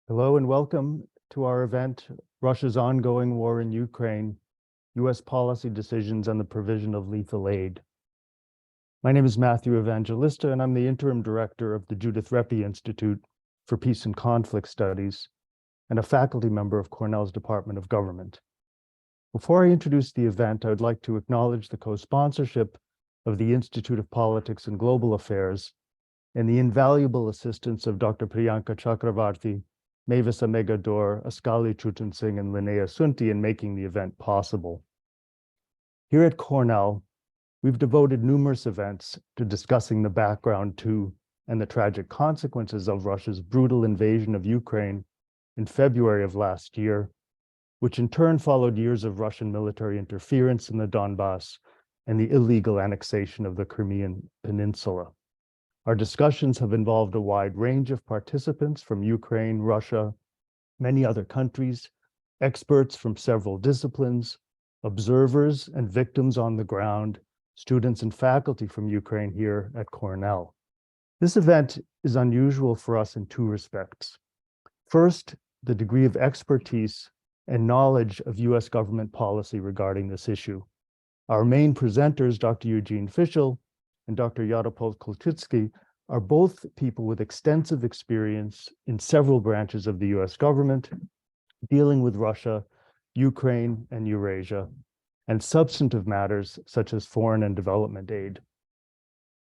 Hello and welcome to our event, Russia's ongoing war in Ukraine, U.S. policy decisions and the provision of lethal aid. My name is Matthew Evangelista, and I'm the interim director of the Judith Repi Institute for Peace and Conflict Studies and a faculty member of Cornell's Department of Government. Before I introduce the event, I would like to acknowledge the co-sponsorship of the Institute of Politics and Global Affairs and the invaluable assistance of Dr. Priyanka Chakravarti, Mavis Amegador, Askali Chutan Singh, and Linnea Sunti in making the event possible. Here at Cornell, we've devoted numerous events to discussing the background to and the tragic consequences of Russia's brutal invasion of Ukraine in February of last year, which in turn followed years of Russian military interference in the Donbass and the illegal annexation of the Crimean Peninsula. Our discussions have involved a wide range of participants from Ukraine, Russia, many other countries, experts from several disciplines, observers and victims on the ground, students and faculty from Ukraine here at Cornell. This event is unusual for us in two respects. First, the degree of expertise and knowledge of US government policy regarding this issue. Our main presenters, Dr. Eugene Fishel and Dr. Yaropolk Kulchyckyj, are both people with extensive experience in several branches of the US government, dealing with Russia, Ukraine, and Eurasia, and substantive matters such as foreign and development aid.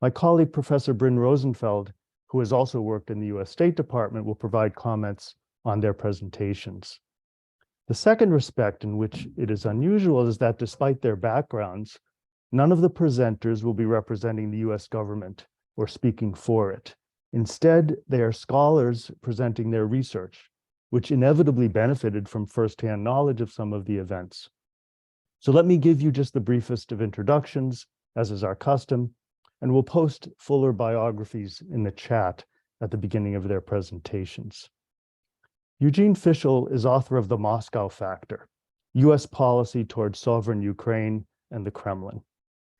My colleague, Professor Bryn Rosenfeld, who has also worked in the US State Department, will provide comments on their presentations. The second respect in which it is unusual is that despite their backgrounds, none of the presenters will be representing the US government or speaking for it. Instead, they are scholars presenting their research, which inevitably benefited from firsthand knowledge of some of the events. So let me give you just the briefest of introductions, as is our custom, and we'll post fuller biographies in the chat at the beginning of their presentations. Eugene Fishel is author of The Moscow Factor, US Policy Towards Sovereign Ukraine and the Kremlin.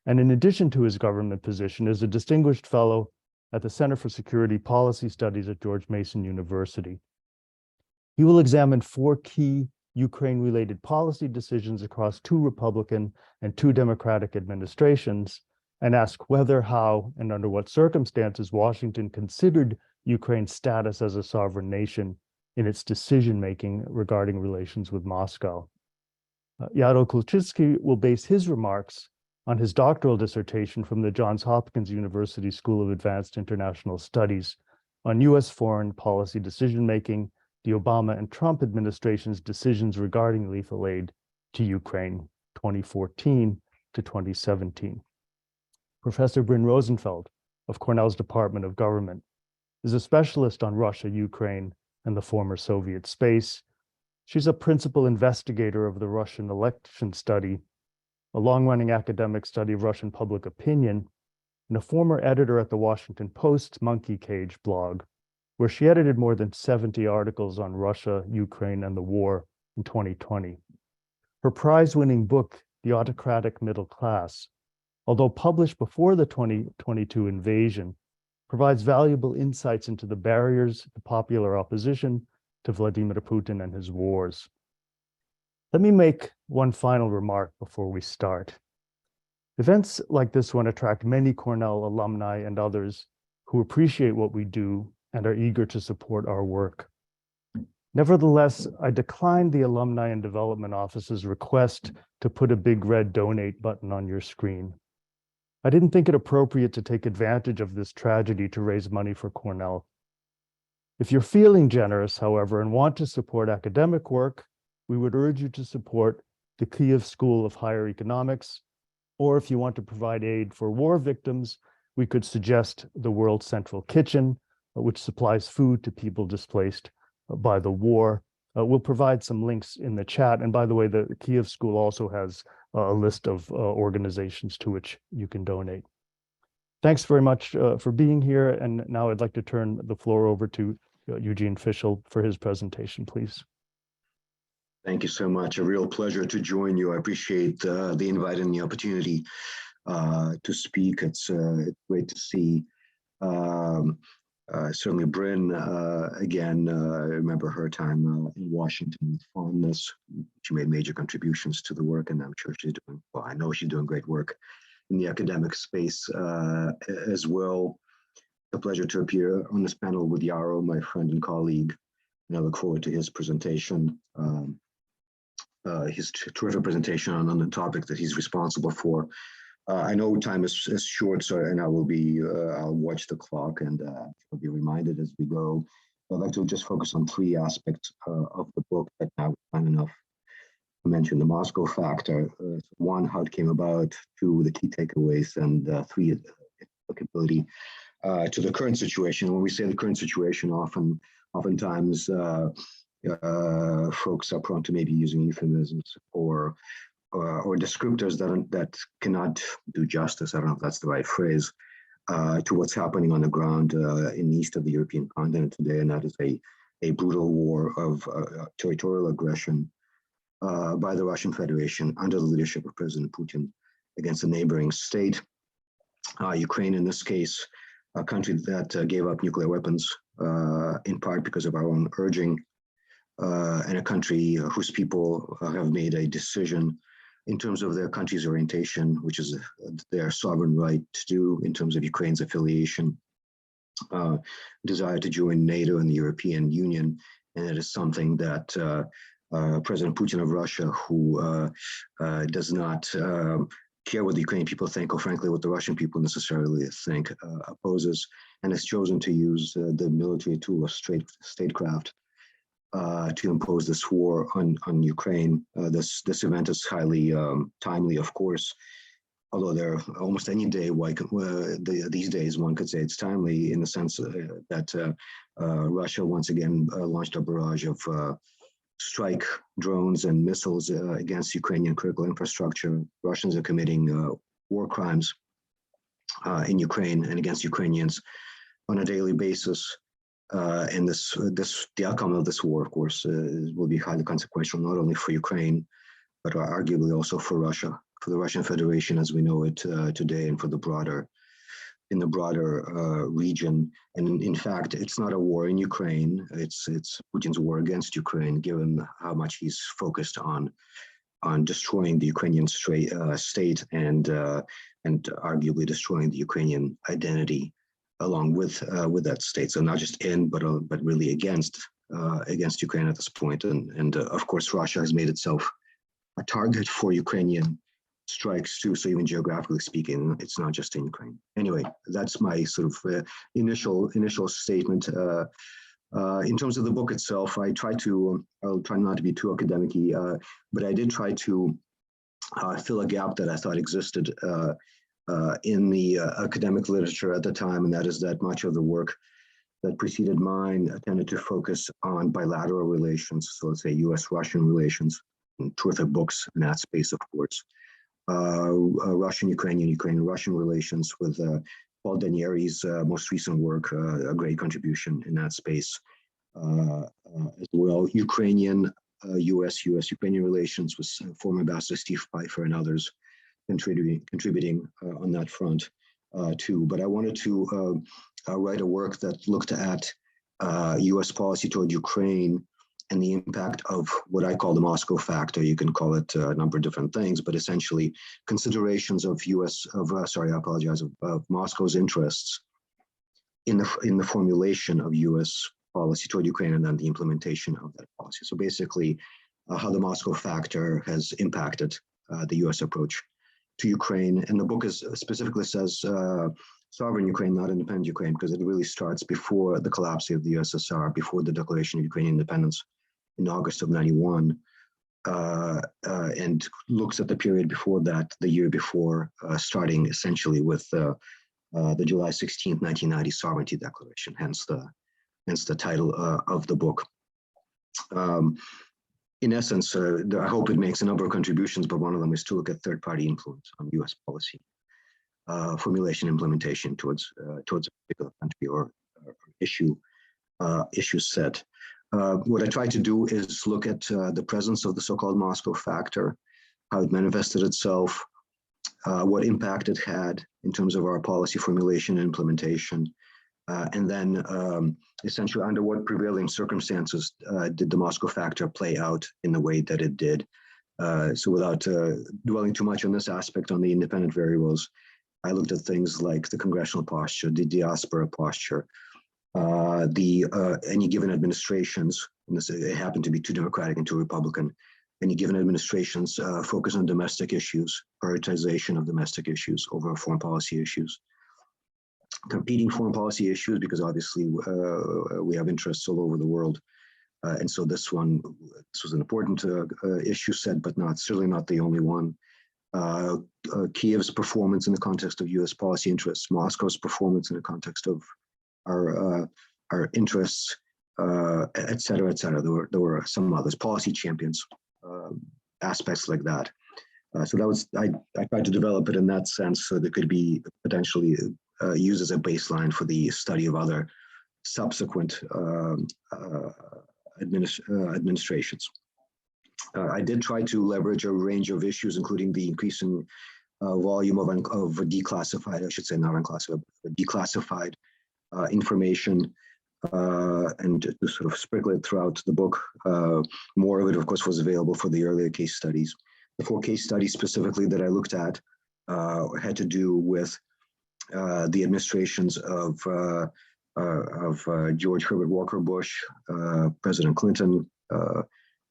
And in addition to his government position, is a distinguished fellow at the Center for Security Policy Studies at George Mason University. He will examine four key Ukraine-related policy decisions across two Republican and two Democratic administrations and ask whether, how, and under what circumstances Washington considered Ukraine's status as a sovereign nation in its decision-making regarding relations with Moscow. Yaropolk Kulchyckyj will base his remarks on his doctoral dissertation from the Johns Hopkins University School of Advanced International Studies on US foreign policy decision-making, the Obama and Trump administration's decisions regarding lethal aid to Ukraine, 2014 to 2017. Professor Bryn Rosenfeld of Cornell's Department of Government is a specialist on Russia, Ukraine, and the former Soviet space. She's a principal investigator of the Russian election study, a long-running academic study of Russian public opinion, and a former editor at the Washington Post's Kulchyckyj blog, where she edited more than 70 articles on Russia, Ukraine, and the war in 2020. Her prize-winning book, The Autocratic Middle Class, although published before the 2022 invasion, provides valuable insights into the barriers to popular opposition to Vladimir Putin and his wars. Let me make one final remark before we start. Events like this one attract many Cornell alumni and others who appreciate what we do and are eager to support our work. Nevertheless, I declined the Alumni and Development Office's request to put a big red donate button on your screen. I didn't think it appropriate to take advantage of this tragedy to raise money for Cornell. If you're feeling generous, however, and want to support academic work, we would urge you to support the Kyiv School of Higher Economics, or if you want to provide aid for war victims, we could suggest the World Central Kitchen, which supplies food to people displaced by the war. We'll provide some links in the chat. And by the way, the Kyiv School also has a list of organizations to which you can donate. Thanks very much for being here. And now I'd like to turn the floor over to Eugene Fishel for his presentation, please. Thank you so much. A real pleasure to join you. I appreciate the invite and the opportunity to speak. It's great to see Certainly Bryn, again, I remember her time in Washington with fondness. She made major contributions to the work, and I'm sure she's doing, well, I know she's doing great work in the academic space as well. A pleasure to appear on this panel with Yaro, my friend and colleague, and I look forward to his presentation, his terrific presentation on the topic that he's responsible for. I know time is short, so and I'll watch the clock and I'll be reminded as we go. I'd like to just focus on three aspects of the book that now time enough to mention: the Moscow factor, one, how it came about; two, the key takeaways; and three, applicability to the current situation. When we say the current situation, oftentimes folks are prone to maybe using euphemisms or descriptors that cannot do justice, I don't know if that's the right phrase, to what's happening on the ground in the east of the European continent today, and that is a brutal war of territorial aggression by the Russian Federation under the leadership of President Putin against a neighboring state, Ukraine in this case, a country that gave up nuclear weapons in part because of our own urging, and a country whose people have made a decision in terms of their country's orientation, which is their sovereign right to do in terms of Ukraine's affiliation, desire to join NATO and the European Union. And it is something that President Putin of Russia, who does not care what the Ukrainian people think, or frankly what the Russian people necessarily think, opposes, and has chosen to use the military tool of statecraft to impose this war on Ukraine. This event is highly timely, of course, although there almost any day, these days one could say it's timely in the sense that Russia once again launched a barrage of strike drones and missiles against Ukrainian critical infrastructure. Russians are committing war crimes in Ukraine and against Ukrainians on a daily basis. And the outcome of this war, of course, will be highly consequential, not only for Ukraine, but arguably also for Russia, for the Russian Federation as we know it today, and for the broader region. And in fact, it's not a war in Ukraine; it's Putin's war against Ukraine, given how much he's focused on destroying the Ukrainian state and arguably destroying the Ukrainian identity along with that state. So not just in, but really against Ukraine at this point. And of course, Russia has made itself a target for Ukrainian strikes too. So even geographically speaking, it's not just in Ukraine. Anyway, that's my sort of initial statement. In terms of the book itself, I'll try not to be too academic-y, but I did try to fill a gap that I thought existed in the academic literature at the time, and that is that much of the work that preceded mine tended to focus on bilateral relations, so let's say US-Russian relations, and terrific books in that space, of course. Russian-Ukrainian, Ukrainian-Russian relations with Paul Danieri's most recent work, a great contribution in that space as well. Ukrainian, US-Ukrainian relations with former Ambassador Steve Pfeiffer and others contributing on that front too. But I wanted to write a work that looked at US policy toward Ukraine and the impact of what I call the Moscow factor. You can call it a number of different things, but essentially considerations of Moscow's interests in the formulation of US policy toward Ukraine and then the implementation of that policy. So basically how the Moscow factor has impacted the US approach to Ukraine. And the book specifically says sovereign Ukraine, not independent Ukraine, because it really starts before the collapse of the USSR, before the declaration of Ukrainian independence in August of '91, and looks at the period before that, the year before, starting essentially with the July 16th, 1990 Sovereignty Declaration, hence the title of the book. In essence, I hope it makes a number of contributions, but one of them is to look at third-party influence on US policy formulation implementation towards a particular country or issue set. What I try to do is look at the presence of the so-called Moscow factor, how it manifested itself, what impact it had in terms of our policy formulation and implementation, And then essentially under what prevailing circumstances did the Moscow factor play out in the way that it did. So without dwelling too much on this aspect on the independent variables, I looked at things like the congressional posture, the diaspora posture, any given administrations, and this, it happened to be 2 Democratic and 2 Republican, any given administrations focus on domestic issues, prioritization of domestic issues over foreign policy issues, competing foreign policy issues, because obviously we have interests all over the world. And so this was an important issue set, but certainly not the only one. Kiev's performance in the context of US policy interests, Moscow's performance in the context of our interests, et cetera, et cetera. There were some others, policy champions, aspects like that. So that was, I tried to develop it in that sense so that it could be potentially used as a baseline for the study of other subsequent administrations. I did try to leverage a range of issues, including the increasing volume of declassified, I should say not unclassified, but declassified information, and to sort of sprinkle it throughout the book. More of it, of course, was available for the earlier case studies. The 4 case studies specifically that I looked at had to do with the administrations of George Herbert Walker Bush, President Clinton,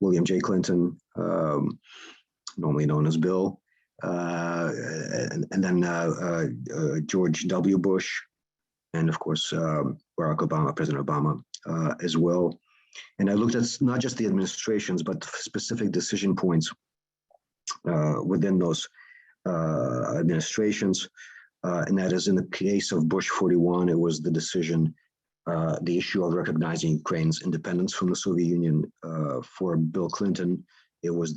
William J. Clinton, normally known as Bill, and then George W. Bush, and of course, Barack Obama, President Obama as well. And I looked at not just the administrations, but specific decision points within those administrations. And that is in the case of Bush 41, it was the decision, the issue of recognizing Ukraine's independence from the Soviet Union. For Bill Clinton, it was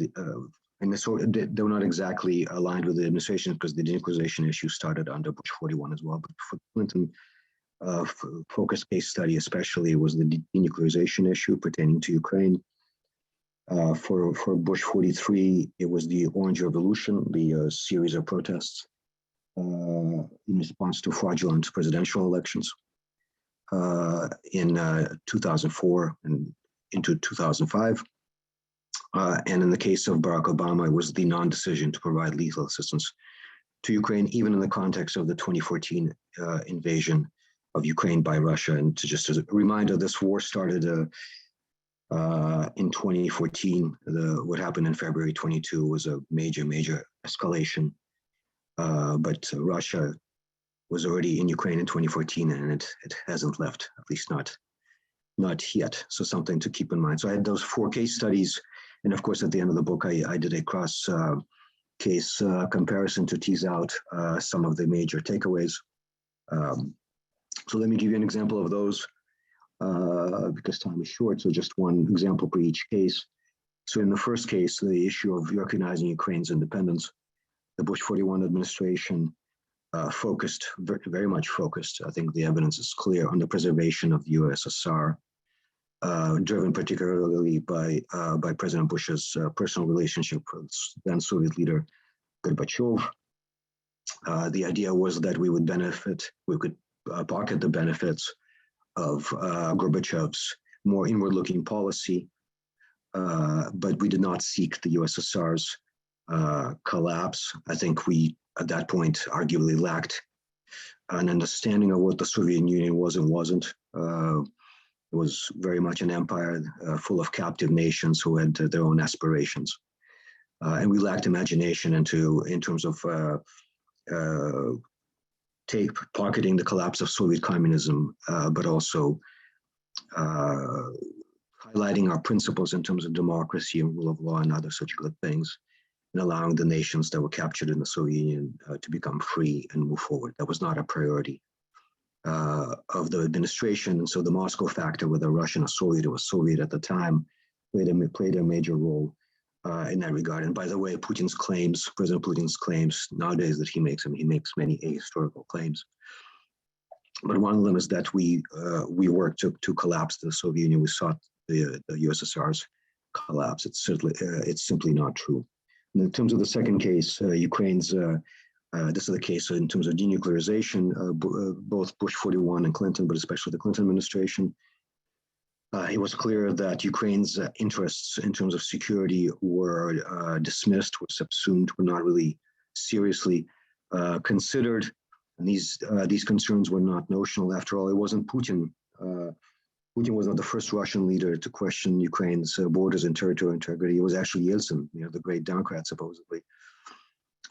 and they were not exactly aligned with the administration because the denuclearization issue started under Bush 41 as well. But for Clinton, focus case study especially was the denuclearization issue pertaining to Ukraine. For Bush 43, it was the Orange Revolution, the series of protests in response to fraudulent presidential elections in 2004 and into 2005. And in the case of Barack Obama, it was the non-decision to provide lethal assistance to Ukraine, even in the context of the 2014 invasion of Ukraine by Russia. And just as a reminder, this war started in 2014. What happened in February 22 was a major escalation. But Russia was already in Ukraine in 2014, and it hasn't left, at least not yet. So something to keep in mind. So I had those 4 case studies, and of course, at the end of the book, I did a cross case comparison to tease out some of the major takeaways. So let me give you an example of those because time is short. So just one example for each case. So in the first case, the issue of recognizing Ukraine's independence, the Bush 41 administration focused, very much focused, I think the evidence is clear, on the preservation of the USSR, driven particularly by President Bush's personal relationship with then Soviet leader Gorbachev. The idea was that we could pocket the benefits of Gorbachev's more inward-looking policy, but we did not seek the USSR's collapse. I think we, at that point, arguably lacked an understanding of what the Soviet Union was and wasn't. It was very much an empire full of captive nations who had their own aspirations. And we lacked imagination in terms of pocketing the collapse of Soviet communism, but also highlighting our principles in terms of democracy and rule of law and other such good things, and allowing the nations that were captured in the Soviet Union to become free and move forward. That was not a priority of the administration. And so the Moscow factor, whether Russian or Soviet, it was Soviet at the time, played a major role in that regard. And by the way, Putin's claims, President Putin's claims nowadays that he makes many ahistorical claims. But one of them is that we worked to collapse the Soviet Union. We sought the USSR's collapse. It's simply not true. And in terms of the second case, Ukraine's This is the case in terms of denuclearization, both Bush 41 and Clinton, but especially the Clinton administration. It was clear that Ukraine's interests in terms of security were dismissed, were subsumed, were not really seriously considered. And these concerns were not notional. After all, it wasn't Putin. Putin was not the first Russian leader to question Ukraine's borders and territorial integrity. It was actually Yeltsin, the great Democrat, supposedly,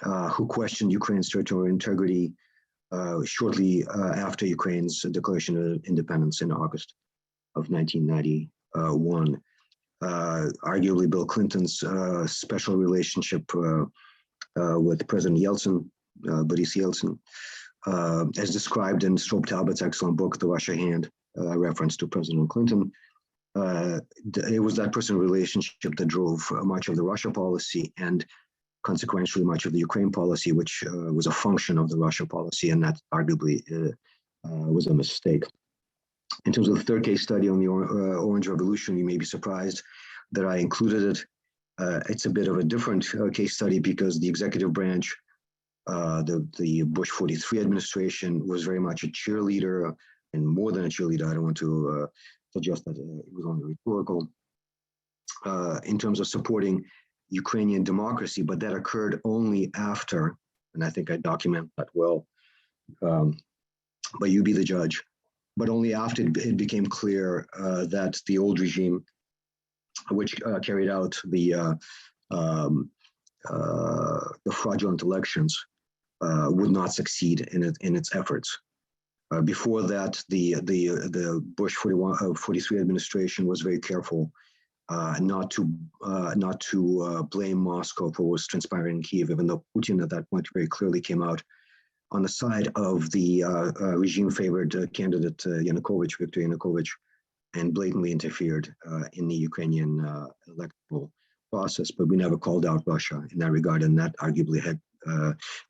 who questioned Ukraine's territorial integrity shortly after Ukraine's declaration of independence in August of 1991. Arguably, Bill Clinton's special relationship with President Yeltsin, Boris Yeltsin, as described in Strobe Talbot's excellent book, The Russia Hand, reference to President Clinton. It was that personal relationship that drove much of the Russia policy and consequentially much of the Ukraine policy, which was a function of the Russia policy, and that arguably was a mistake. In terms of the third case study on the Orange Revolution, you may be surprised that I included it. It's a bit of a different case study because the executive branch, the Bush 43 administration, was very much a cheerleader, and more than a cheerleader. I don't want to suggest that it was only rhetorical in terms of supporting Ukrainian democracy, but that occurred only after, and I think I document that well, but you be the judge, but only after it became clear that the old regime, which carried out the fraudulent elections, would not succeed in its efforts. Before that, the Bush 43 administration was very careful not to blame Moscow for what was transpiring in Kyiv, even though Putin at that point very clearly came out on the side of the regime-favored candidate Yanukovych, Viktor Yanukovych, and blatantly interfered in the Ukrainian electoral process. But we never called out Russia in that regard, and that arguably had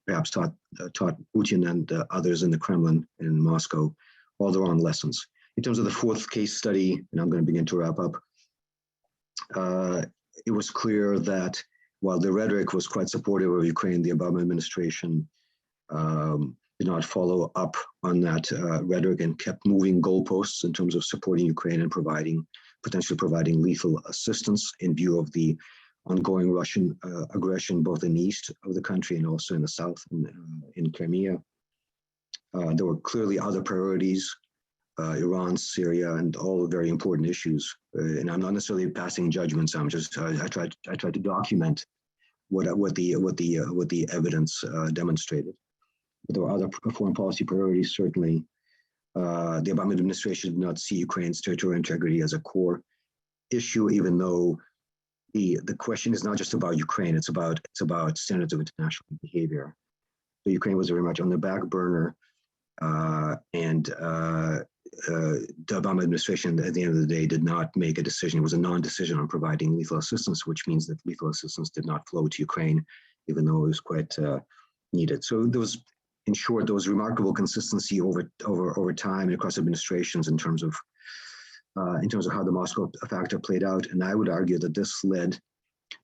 perhaps taught Putin and others in the Kremlin in Moscow all the wrong lessons. In terms of the fourth case study, and I'm going to begin to wrap up, it was clear that while the rhetoric was quite supportive of Ukraine, the Obama administration did not follow up on that rhetoric and kept moving goalposts in terms of supporting Ukraine and potentially providing lethal assistance in view of the ongoing Russian aggression, both in the east of the country and also in the south, in Crimea. There were clearly other priorities, Iran, Syria, and all very important issues. And I'm not necessarily passing judgments. I'm just I tried to document what the evidence demonstrated. But there were other foreign policy priorities. Certainly, the Obama administration did not see Ukraine's territorial integrity as a core issue, even though the question is not just about Ukraine. It's about standards of international behavior. So Ukraine was very much on the back burner, and the Obama administration, at the end of the day, did not make a decision. It was a non-decision on providing lethal assistance, which means that lethal assistance did not flow to Ukraine, even though it was quite needed. So there was, in short, there was remarkable consistency over time and across administrations in terms of how the Moscow factor played out. And I would argue that this led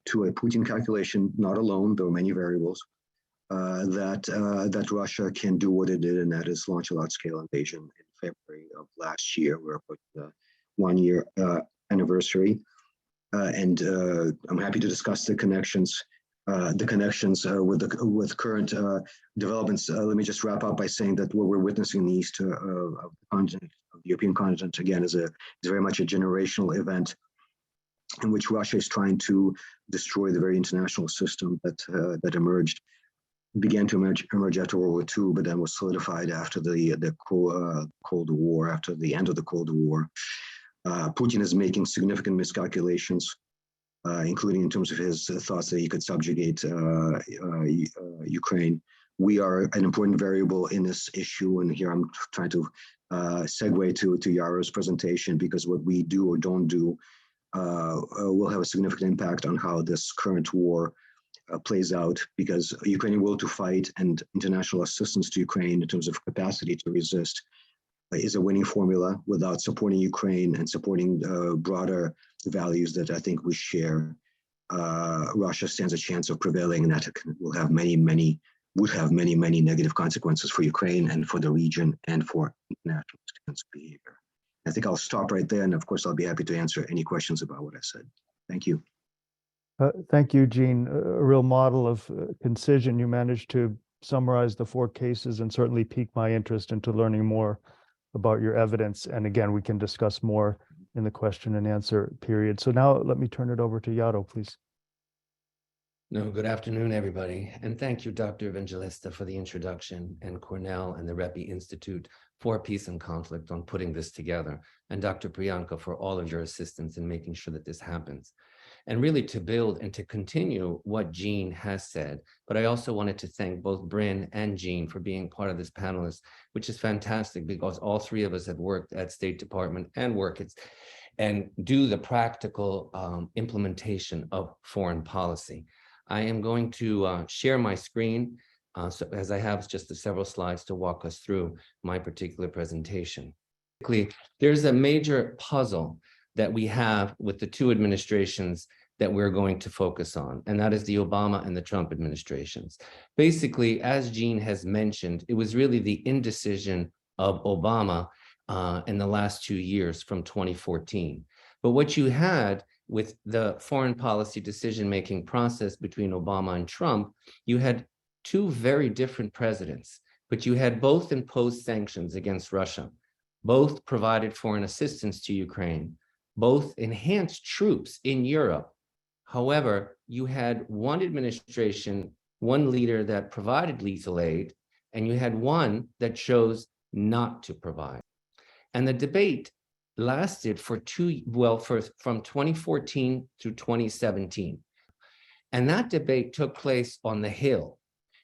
to a Putin calculation, not alone, there were many variables, that Russia can do what it did, and that is launch a large-scale invasion in February of last year. We're approaching the 1-year anniversary, and I'm happy to discuss the connections with current developments. Let me just wrap up by saying that what we're witnessing in the east of the continent, of the European continent, again, is very much a generational event in which Russia is trying to destroy the very international system that began to emerge after World War II, but then was solidified after the Cold War, after the end of the Cold War. Putin is making significant miscalculations, including in terms of his thoughts that he could subjugate Ukraine. We are an important variable in this issue, and here I'm trying to segue to Yaro's presentation, because what we do or don't do will have a significant impact on how this current war plays out, because Ukrainian will to fight and international assistance to Ukraine in terms of capacity to resist is a winning formula. Without supporting Ukraine and supporting broader values that I think we share, Russia stands a chance of prevailing, and that will have many, many would have many, many negative consequences for Ukraine and for the region and for nationalist behavior. I think I'll stop right there. And of course, I'll be happy to answer any questions about what I said. Thank you. Thank you, Eugene. A real model of concision. You managed to summarize the 4 cases and certainly pique my interest into learning more about your evidence. And again, we can discuss more in the question and answer period. So now let me turn it over to Yaro, please. No, good afternoon, everybody. And thank you, Dr. Evangelista, for the introduction, and Cornell and the REPI Institute for Peace and Conflict on putting this together, and Dr. Priyanka for all of your assistance in making sure that this happens. And really to build and to continue what Gene has said, but I also wanted to thank both Bryn and Gene for being part of this panelist, which is fantastic because all 3 of us have worked at State Department and do the practical implementation of foreign policy. I am going to share my screen so as I have just several slides to walk us through my particular presentation. There's a major puzzle that we have with the 2 administrations that we're going to focus on, and that is the Obama and the Trump administrations. Basically, as Gene has mentioned, it was really the indecision of Obama in the last 2 years from 2014. But what you had with the foreign policy decision-making process between Obama and Trump, you had 2 very different presidents, but you had both imposed sanctions against Russia, both provided foreign assistance to Ukraine, both enhanced troops in Europe. However, you had one administration, one leader that provided lethal aid, and you had one that chose not to provide. And the debate lasted for from 2014 through 2017. And that debate took place on the Hill.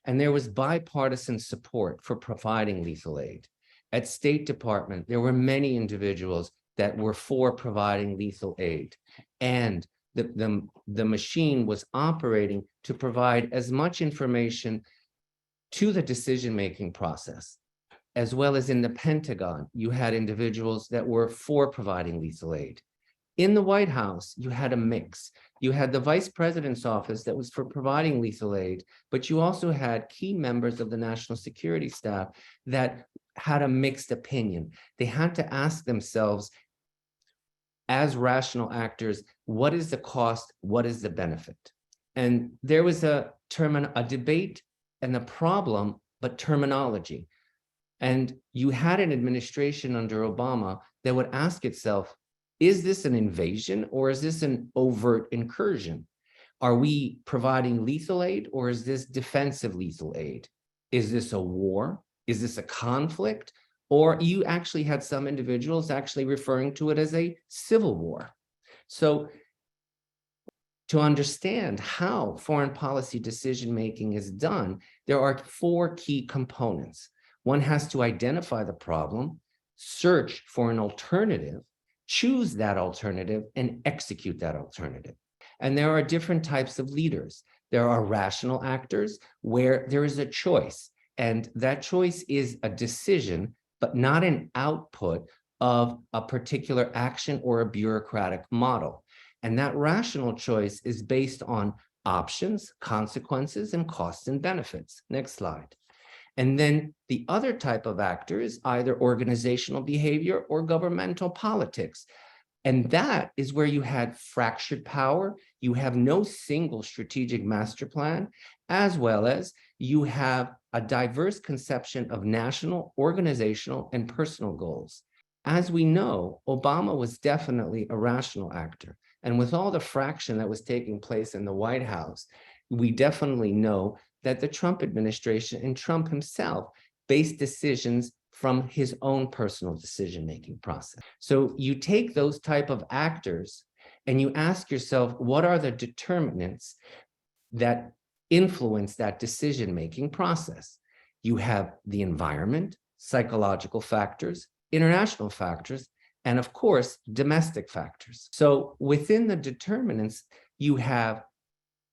And there was bipartisan support for providing lethal aid. At State Department, there were many individuals that were for providing lethal aid. And the machine was operating to provide as much information to the decision-making process. As well as in the Pentagon, you had individuals that were for providing lethal aid. In the White House, you had a mix. You had the Vice President's office that was for providing lethal aid, but you also had key members of the national security staff that had a mixed opinion. They had to ask themselves, as rational actors, what is the cost? What is the benefit? And there was a debate and a problem, but terminology. And you had an administration under Obama that would ask itself, is this an invasion or is this an overt incursion? Are we providing lethal aid or is this defensive lethal aid? Is this a war? Is this a conflict? Or you actually had some individuals actually referring to it as a civil war. So to understand how foreign policy decision-making is done, there are 4 key components. One has to identify the problem, search for an alternative, choose that alternative, and execute that alternative. And there are different types of leaders. There are rational actors where there is a choice, and that choice is a decision, but not an output of a particular action or a bureaucratic model. And that rational choice is based on options, consequences, and costs and benefits. Next slide. And then the other type of actor is either organizational behavior or governmental politics. And that is where you had fractured power. You have no single strategic master plan, as well as you have a diverse conception of national, organizational, and personal goals. As we know, Obama was definitely a rational actor. And with all the fraction that was taking place in the White House, we definitely know that the Trump administration and Trump himself based decisions from his own personal decision-making process. So you take those type of actors and you ask yourself, what are the determinants that influence that decision-making process? You have the environment, psychological factors, international factors, and of course, domestic factors. So within the determinants, you have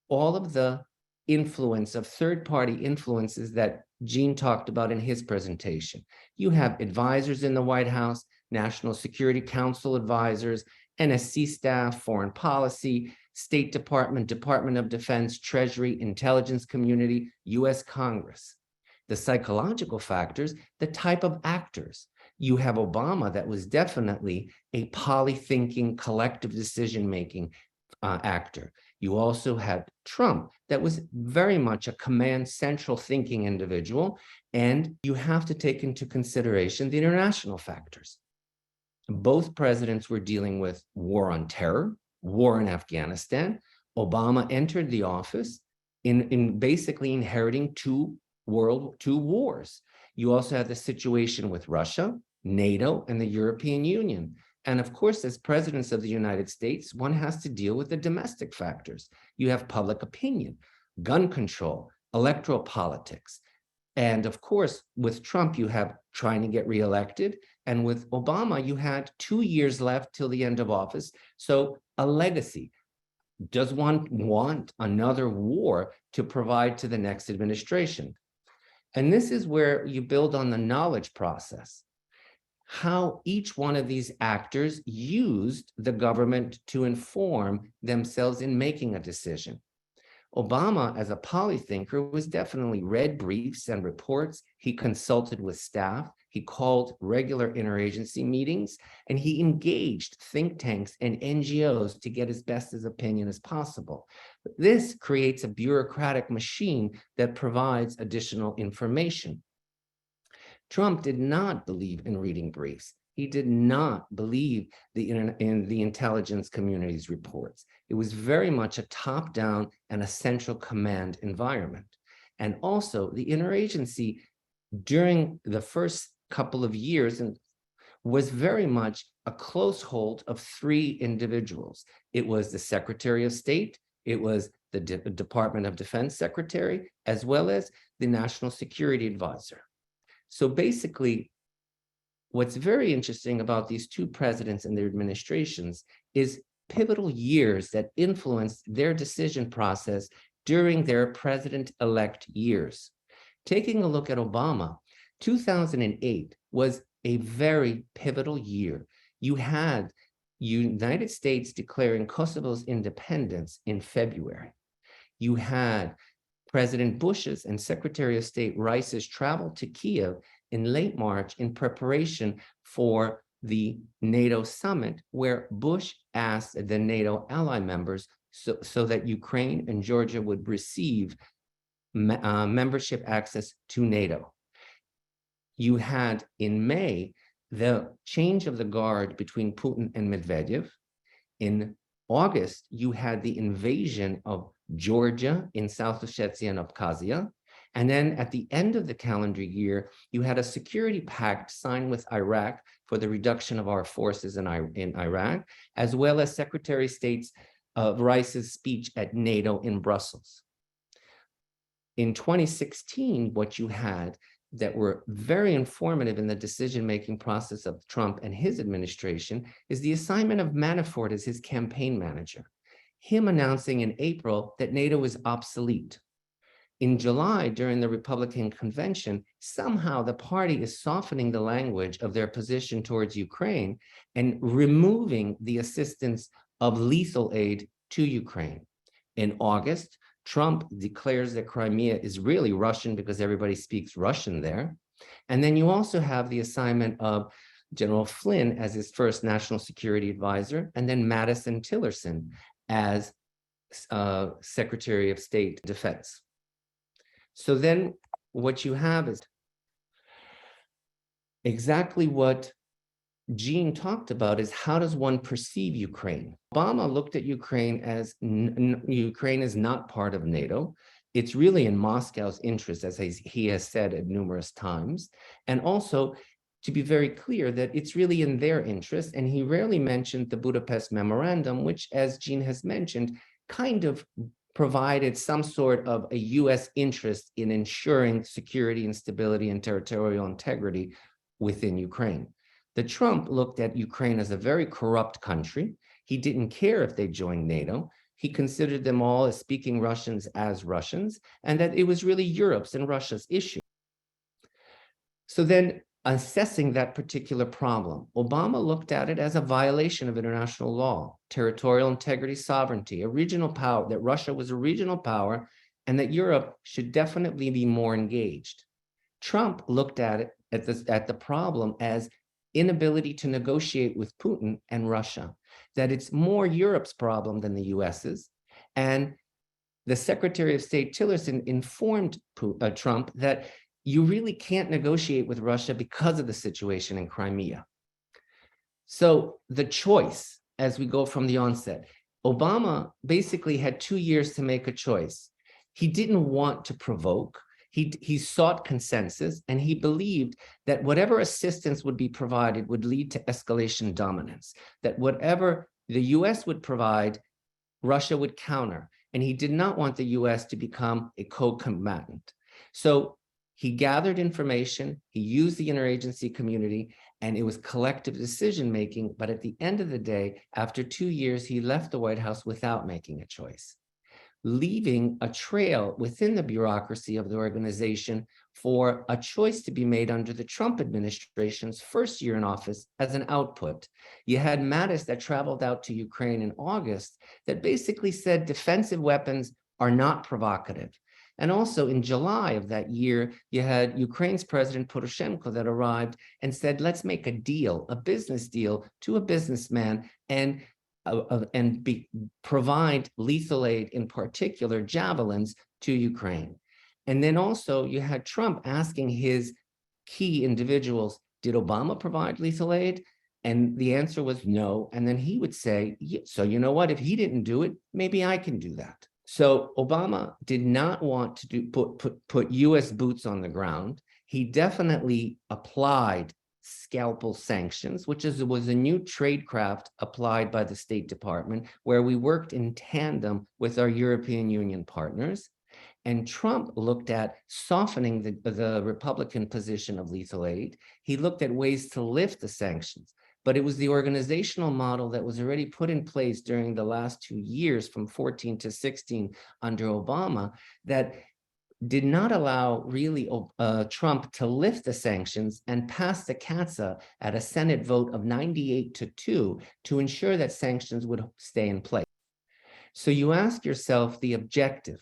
all of the influence of third-party influences that Gene talked about in his presentation. You have advisors in the White House, National Security Council advisors, NSC staff, foreign policy, State Department, Department of Defense, Treasury, intelligence community, US Congress. The psychological factors, the type of actors. You have Obama that was definitely a poly-thinking, collective decision-making actor. You also had Trump that was very much a command central thinking individual. And you have to take into consideration the international factors. Both presidents were dealing with war on terror, war in Afghanistan. Obama entered the office in basically inheriting two wars. You also had the situation with Russia, NATO, and the European Union. And of course, as presidents of the United States, one has to deal with the domestic factors. You have public opinion, gun control, electoral politics. And of course, with Trump, you have trying to get reelected. And with Obama, you had 2 years left till the end of office. So a legacy. Does one want another war to provide to the next administration? And this is where you build on the knowledge process. How each one of these actors used the government to inform themselves in making a decision. Obama, as a polythinker, was definitely read briefs and reports. He consulted with staff. He called regular interagency meetings, and he engaged think tanks and NGOs to get as best his opinion as possible. This creates a bureaucratic machine that provides additional information. Trump did not believe in reading briefs. He did not believe in the intelligence community's reports. It was very much a top-down and a central command environment. And also the interagency during the first couple of years was very much a close hold of three individuals. It was the Secretary of State, it was the Department of Defense Secretary, as well as the National Security Advisor. So basically, what's very interesting about these two presidents and their administrations is pivotal years that influenced their decision process during their president-elect years. Taking a look at Obama, 2008 was a very pivotal year. You had United States declaring Kosovo's independence in February. You had President Bush's and Secretary of State Rice's travel to Kiev in late March in preparation for the NATO summit, where Bush asked the NATO ally members so that Ukraine and Georgia would receive membership access to NATO. You had in May the change of the guard between Putin and Medvedev. In August, you had the invasion of Georgia in South Ossetia and Abkhazia. And then at the end of the calendar year, you had a security pact signed with Iraq for the reduction of our forces in Iraq, as well as Secretary of State Rice's speech at NATO in Brussels. In 2016, what you had that were very informative in the decision-making process of Trump and his administration is the assignment of Manafort as his campaign manager, him announcing in April that NATO is obsolete. In July, during the Republican convention, somehow the party is softening the language of their position towards Ukraine and removing the assistance of lethal aid to Ukraine. In August, Trump declares that Crimea is really Russian because everybody speaks Russian there. And then you also have the assignment of General Flynn as his first national security advisor, and then Madison Tillerson as Secretary of State Defense. So then what you have is exactly what Eugene talked about, is how does one perceive Ukraine? Obama looked at Ukraine as Ukraine is not part of NATO. It's really in Moscow's interest, as he has said at numerous times. And also, to be very clear, that it's really in their interest. And he rarely mentioned the Budapest Memorandum, which, as Eugene has mentioned, kind of provided some sort of a US interest in ensuring security and stability and territorial integrity within Ukraine. The Trump looked at Ukraine as a very corrupt country. He didn't care if they joined NATO. He considered them all as speaking Russians as Russians, and that it was really Europe's and Russia's issue. So then assessing that particular problem. Obama looked at it as a violation of international law, territorial integrity, sovereignty, a regional power, that Russia was a regional power, and that Europe should definitely be more engaged. Trump looked at it at the problem as inability to negotiate with Putin and Russia, that it's more Europe's problem than the US's. And the Secretary of State Tillerson informed Trump that you really can't negotiate with Russia because of the situation in Crimea. So the choice, as we go from the onset, Obama basically had 2 years to make a choice. He didn't want to provoke. He sought consensus, and he believed that whatever assistance would be provided would lead to escalation dominance, that whatever the US would provide, Russia would counter. And he did not want the US to become a co-combatant. So he gathered information, he used the interagency community, and it was collective decision-making. But at the end of the day, after 2 years, he left the White House without making a choice, leaving a trail within the bureaucracy of the organization for a choice to be made under the Trump administration's first year in office as an output. You had Mattis that traveled out to Ukraine in August that basically said defensive weapons are not provocative. And also in July of that year, you had Ukraine's President Poroshenko that arrived and said, let's make a deal, a business deal to a businessman, and provide lethal aid, in particular javelins, to Ukraine. And then also you had Trump asking his key individuals, did Obama provide lethal aid? And the answer was no. And then he would say, yeah, so you know what, if he didn't do it, maybe I can do that. So Obama did not want to put US boots on the ground. He definitely applied scalpel sanctions, which was a new tradecraft applied by the State Department, where we worked in tandem with our European Union partners. And Trump looked at softening the Republican position of lethal aid. He looked at ways to lift the sanctions. But it was the organizational model that was already put in place during the last 2 years, from 14 to 16 under Obama, that did not allow really Trump to lift the sanctions and pass the CAATSA at a Senate vote of 98-2 to ensure that sanctions would stay in place. So you ask yourself the objective.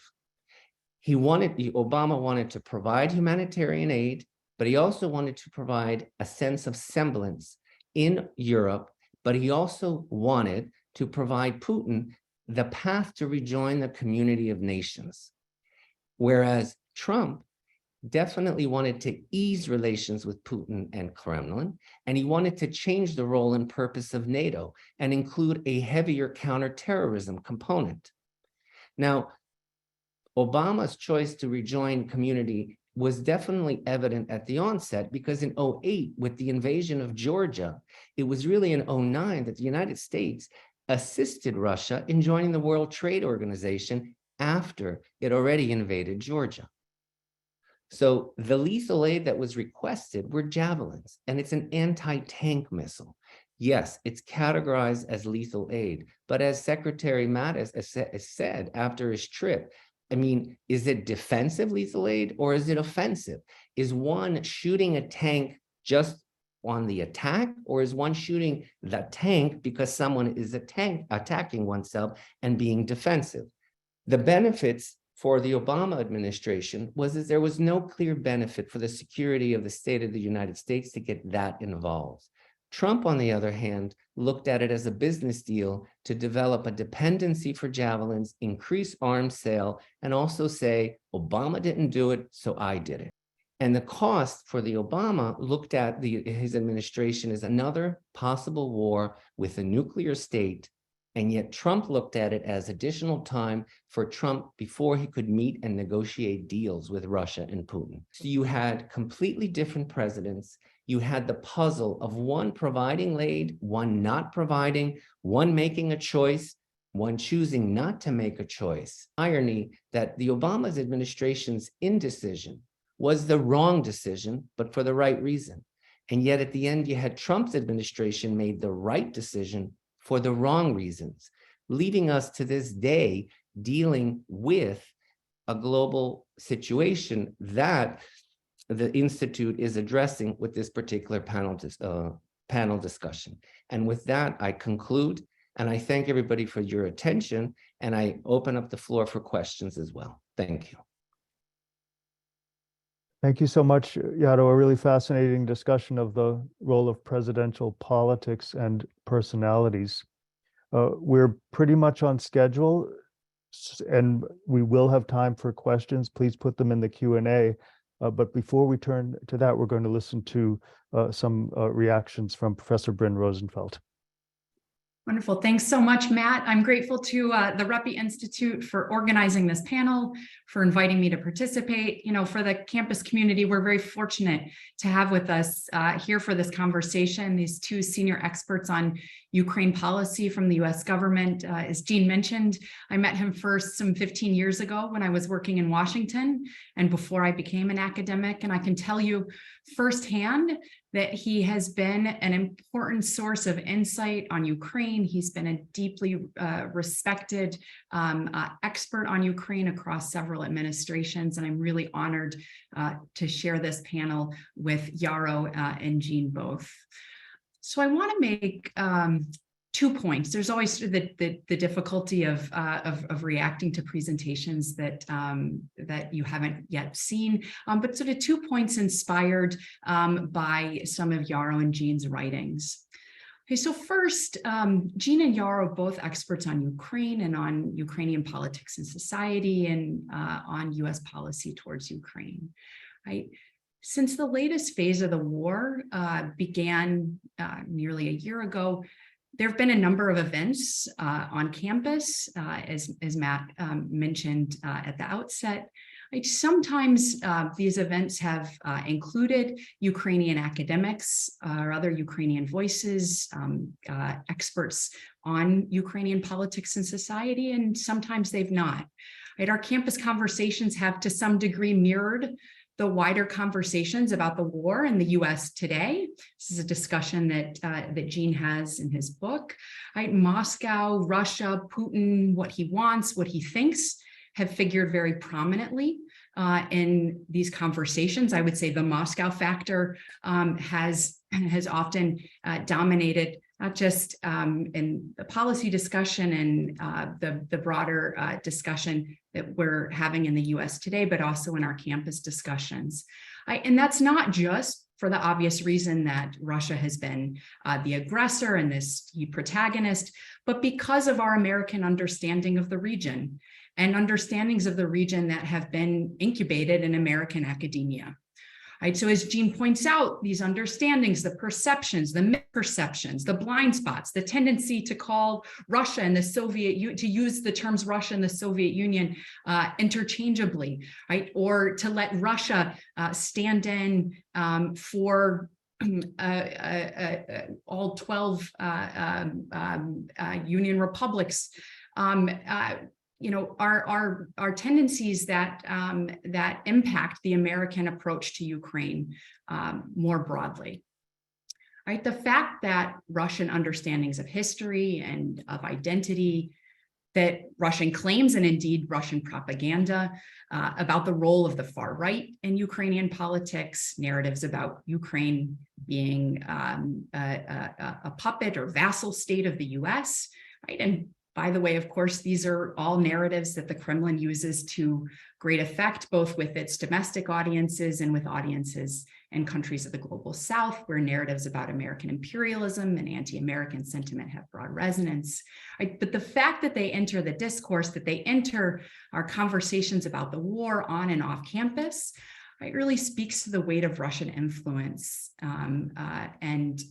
Obama wanted to provide humanitarian aid, but he also wanted to provide a sense of semblance in Europe, but he also wanted to provide Putin the path to rejoin the community of nations. Whereas Trump definitely wanted to ease relations with Putin and Kremlin, and he wanted to change the role and purpose of NATO and include a heavier counterterrorism component. Now, Obama's choice to rejoin community was definitely evident at the onset, because in 2008, with the invasion of Georgia, it was really in 2009 that the United States assisted Russia in joining the World Trade Organization after it already invaded Georgia. So the lethal aid that was requested were javelins, and it's an anti-tank missile. Yes, it's categorized as lethal aid, but as Secretary Mattis said after his trip, I mean, is it defensive lethal aid or is it offensive? Is one shooting a tank just on the attack, or is one shooting the tank because someone is attacking oneself and being defensive? The benefits for the Obama administration was that there was no clear benefit for the security of the state of the United States to get that involved. Trump, on the other hand, looked at it as a business deal to develop a dependency for javelins, increase arms sale, and also say, Obama didn't do it, so I did it. And the cost for the Obama looked at his administration as another possible war with a nuclear state. And yet Trump looked at it as additional time for Trump before he could meet and negotiate deals with Russia and Putin. So you had completely different presidents. You had the puzzle of one providing aid, one not providing, one making a choice, one choosing not to make a choice. Irony that the Obama administration's indecision was the wrong decision, but for the right reason. And yet at the end, you had Trump's administration made the right decision for the wrong reasons, leading us to this day dealing with a global situation that the Institute is addressing with this particular panel discussion. And with that, I conclude, and I thank everybody for your attention, and I open up the floor for questions as well. Thank you. Thank you so much, Yaro. A really fascinating discussion of the role of presidential politics and personalities. We're pretty much on schedule, and we will have time for questions. Please put them in the Q&A. But before we turn to that, we're going to listen to some reactions from Professor Bryn Rosenfeld. Wonderful. Thanks so much, Matt. I'm grateful to the REPI Institute for organizing this panel, for inviting me to participate. You know, for the campus community, we're very fortunate to have with us here for this conversation these two senior experts on Ukraine policy from the US government. As Eugene mentioned, I met him first some 15 years ago when I was working in Washington and before I became an academic. And I can tell you firsthand that he has been an important source of insight on Ukraine. He's been a deeply respected expert on Ukraine across several administrations, and I'm really honored to share this panel with Yaro and Eugene both. So I want to make 2 points. There's always the difficulty of reacting to presentations that you haven't yet seen, but sort of 2 points inspired by some of Yaro and Eugene's writings. Okay, so first, Eugene and Yaro are both experts on Ukraine and on Ukrainian politics and society and on US policy towards Ukraine, right? Since the latest phase of the war began nearly a year ago, there have been a number of events on campus, as Matt mentioned at the outset. Sometimes these events have included Ukrainian academics or other Ukrainian voices, experts on Ukrainian politics and society, and sometimes they've not. Right? Our campus conversations have to some degree mirrored the wider conversations about the war in the US today. This is a discussion that Eugene has in his book. Right? Moscow, Russia, Putin, what he wants, what he thinks, have figured very prominently in these conversations. I would say the Moscow factor has often dominated not just in the policy discussion and the broader discussion that we're having in the US today, but also in our campus discussions. And that's not just for the obvious reason that Russia has been the aggressor and this key protagonist, but because of our American understanding of the region and understandings of the region that have been incubated in American academia. Right, so as Eugene points out, these understandings, the perceptions, the misperceptions, the blind spots, the tendency to call Russia and the to use the terms Russia and the Soviet Union interchangeably, right? Or to let Russia stand in for all 12 Union republics. You know, our tendencies that that impact the American approach to Ukraine more broadly. Right, the fact that Russian understandings of history and of identity, that Russian claims and indeed Russian propaganda about the role of the far right in Ukrainian politics, narratives about Ukraine being a puppet or vassal state of the US, right, and by the way, of course, these are all narratives that the Kremlin uses to great effect, both with its domestic audiences and with audiences in countries of the global South, where narratives about American imperialism and anti-American sentiment have broad resonance. Right? But the fact that they enter the discourse, that they enter our conversations about the war on and off campus, right, really speaks to the weight of Russian influence and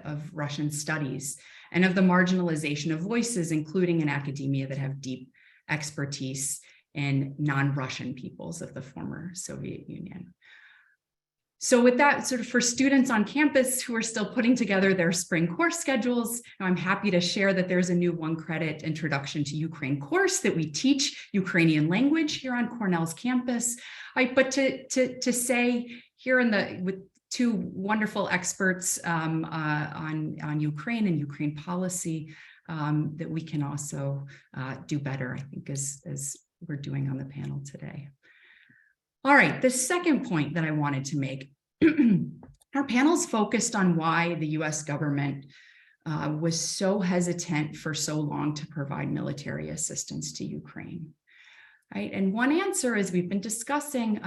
of Russian studies, and of the marginalization of voices, including in academia, that have deep expertise in non-Russian peoples of the former Soviet Union. So with that, sort of for students on campus who are still putting together their spring course schedules, I'm happy to share that there's a new 1-credit Introduction to Ukraine course that we teach Ukrainian language here on Cornell's campus. But to say here with two wonderful experts on Ukraine and Ukraine policy, that we can also do better, I think, as we're doing on the panel today. All right, the second point that I wanted to make, our panel's focused on why the US government was so hesitant for so long to provide military assistance to Ukraine. Right? And one answer, as we've been discussing,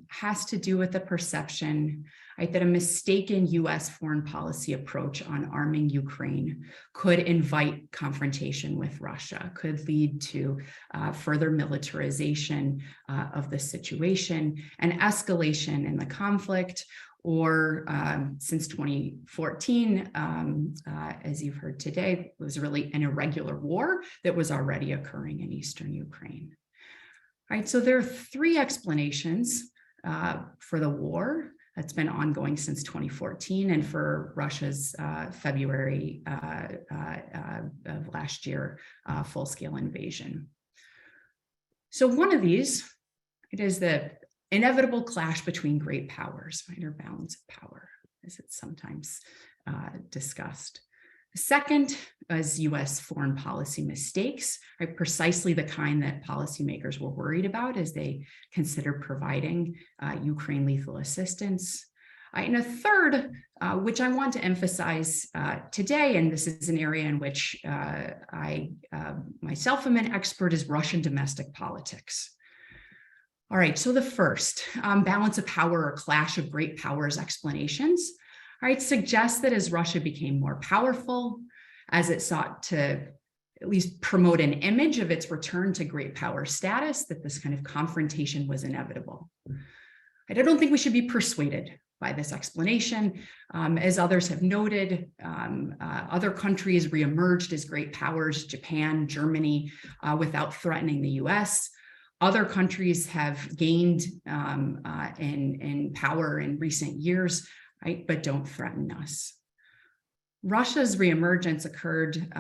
has to do with the perception, right, that a mistaken US foreign policy approach on arming Ukraine could invite confrontation with Russia, could lead to further militarization of the situation and escalation in the conflict, or since 2014, as you've heard today, was really an irregular war that was already occurring in eastern Ukraine. Right, so there are three explanations for the war that's been ongoing since 2014 and for Russia's February of last year full-scale invasion. So one of these, it is the inevitable clash between great powers, right, or balance of power, as it's sometimes discussed. The second is US foreign policy mistakes, right? Precisely the kind that policymakers were worried about as they considered providing Ukraine lethal assistance. And a third, which I want to emphasize today, and this is an area in which I myself am an expert, is Russian domestic politics. All right, so the first, balance of power or clash of great powers explanations, right, suggests that as Russia became more powerful, as it sought to at least promote an image of its return to great power status, that this kind of confrontation was inevitable. I don't think we should be persuaded by this explanation. As others have noted, other countries reemerged as great powers, Japan, Germany, without threatening the US. Other countries have gained in power in recent years, right, but don't threaten us. Russia's reemergence occurred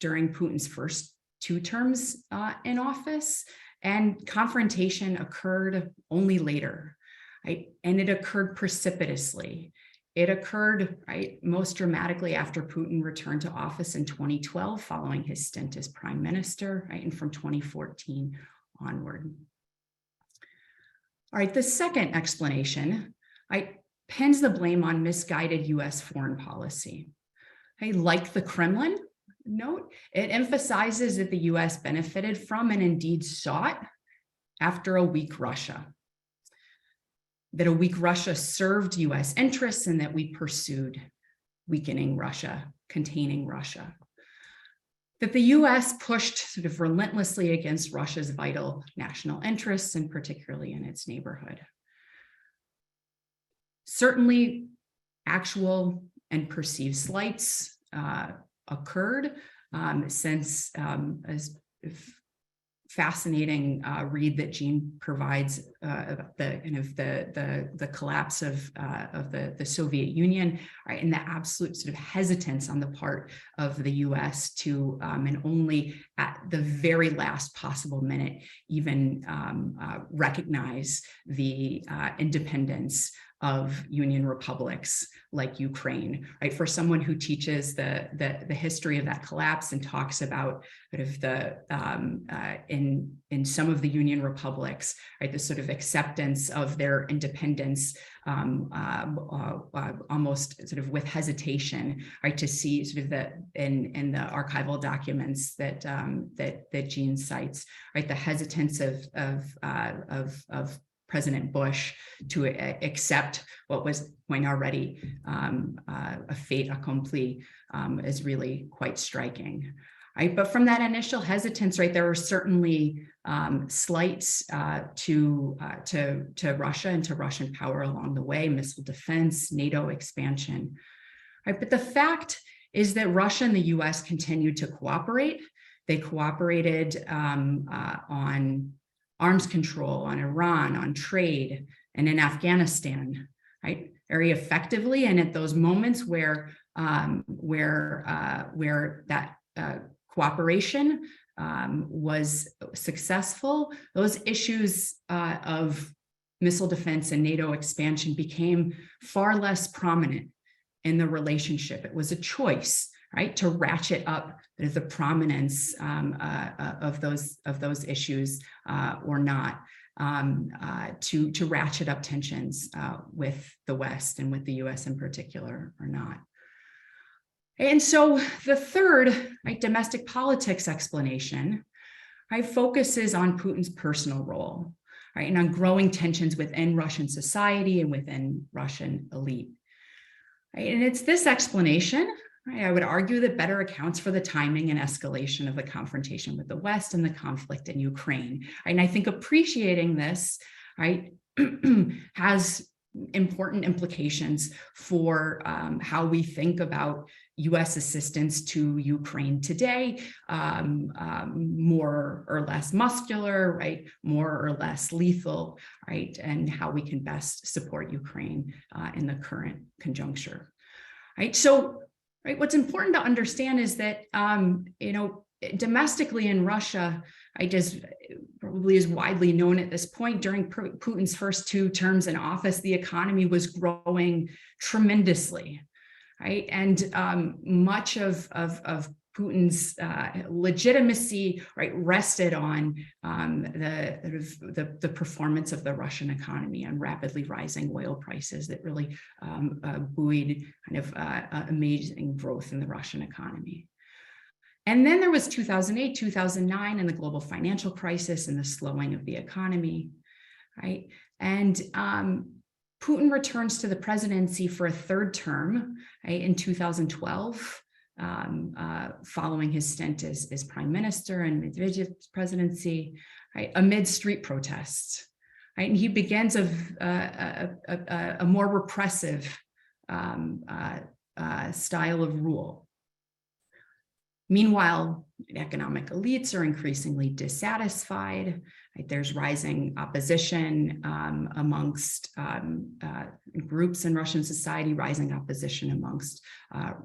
during Putin's first 2 terms in office, and confrontation occurred only later, right? And it occurred precipitously. It occurred, right, most dramatically after Putin returned to office in 2012, following his stint as prime minister, right, and from 2014 onward. All right, the second explanation, right, pins the blame on misguided US foreign policy. Okay, like the Kremlin note, it emphasizes that the US benefited from and indeed sought after a weak Russia. That a weak Russia served US interests and that we pursued weakening Russia, containing Russia. That the US pushed sort of relentlessly against Russia's vital national interests, and particularly in its neighborhood. Certainly, actual and perceived slights occurred since as fascinating read that Eugene provides about the collapse of the Soviet Union, right, and the absolute sort of hesitance on the part of the US to and only at the very last possible minute even recognize the independence of Union republics like Ukraine, right? For someone who teaches the history of that collapse and talks about sort of the in some of the Union republics, right, the sort of acceptance of their independence almost sort of with hesitation, right, to see sort of the in the archival documents that that Eugene cites, right, the hesitance of President Bush to accept what was when already a fait accompli is really quite striking. Right? But from that initial hesitance, right, there were certainly slights to Russia and to Russian power along the way, missile defense, NATO expansion. Right? But the fact is that Russia and the US continued to cooperate. They cooperated on arms control, on Iran, on trade, and in Afghanistan, right, very effectively. And at those moments where that cooperation was successful, those issues of missile defense and NATO expansion became far less prominent in the relationship. It was a choice, right, to ratchet up the prominence of those issues or not. to ratchet up tensions with the West and with the US in particular or not. And so the third, right, domestic politics explanation, right, focuses on Putin's personal role, right, and on growing tensions within Russian society and within Russian elite. Right? And it's this explanation, right, I would argue, that better accounts for the timing and escalation of the confrontation with the West and the conflict in Ukraine. Right? And I think appreciating this, right, has important implications for how we think about US assistance to Ukraine today, more or less muscular, right, more or less lethal, right, and how we can best support Ukraine in the current conjuncture, right? So, right, what's important to understand is that, domestically in Russia, probably is widely known at this point, during Putin's first 2 terms in office, the economy was growing tremendously, right? And much of Putin's legitimacy, right, rested on the performance of the Russian economy and rapidly rising oil prices that really buoyed kind of amazing growth in the Russian economy. And then there was 2008, 2009, and the global financial crisis and the slowing of the economy, right? And Putin returns to the presidency for a 3rd term, right, in 2012, following his stint as prime minister and Medvedev's presidency, right, amid street protests, right? And he begins a more repressive style of rule. Meanwhile, economic elites are increasingly dissatisfied. Right? There's rising opposition amongst groups in Russian society, rising opposition amongst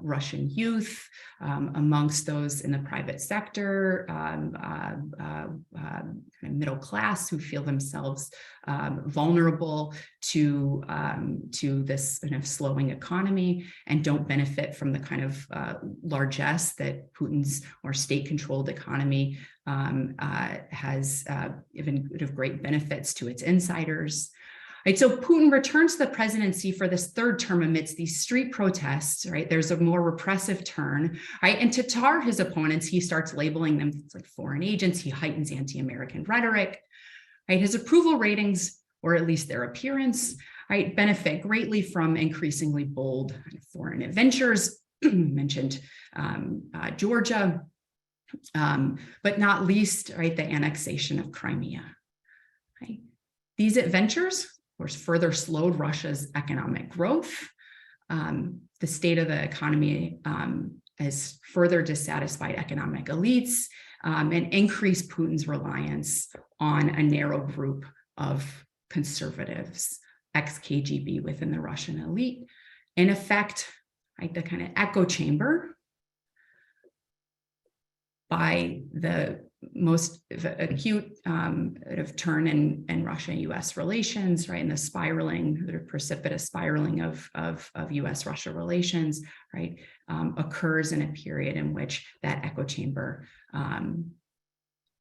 Russian youth, amongst those in the private sector, middle class who feel themselves vulnerable to this kind of slowing economy and don't benefit from the kind of largesse that Putin's more state-controlled economy has given great benefits to its insiders. Right, so Putin returns to the presidency for this 3rd term amidst these street protests, right? There's a more repressive turn, right? And to tar his opponents, he starts labeling them like foreign agents. He heightens anti-American rhetoric, right? His approval ratings, or at least their appearance, right, benefit greatly from increasingly bold foreign adventures, mentioned Georgia, but not least, right, the annexation of Crimea, right? These adventures, of course, further slowed Russia's economic growth. The state of the economy has further dissatisfied economic elites and increased Putin's reliance on a narrow group of conservatives, ex-KGB within the Russian elite. In effect, right, the kind of echo chamber by the most acute turn in Russia-US relations, right, and the spiraling, the precipitous spiraling of US-Russia relations, right, occurs in a period in which that echo chamber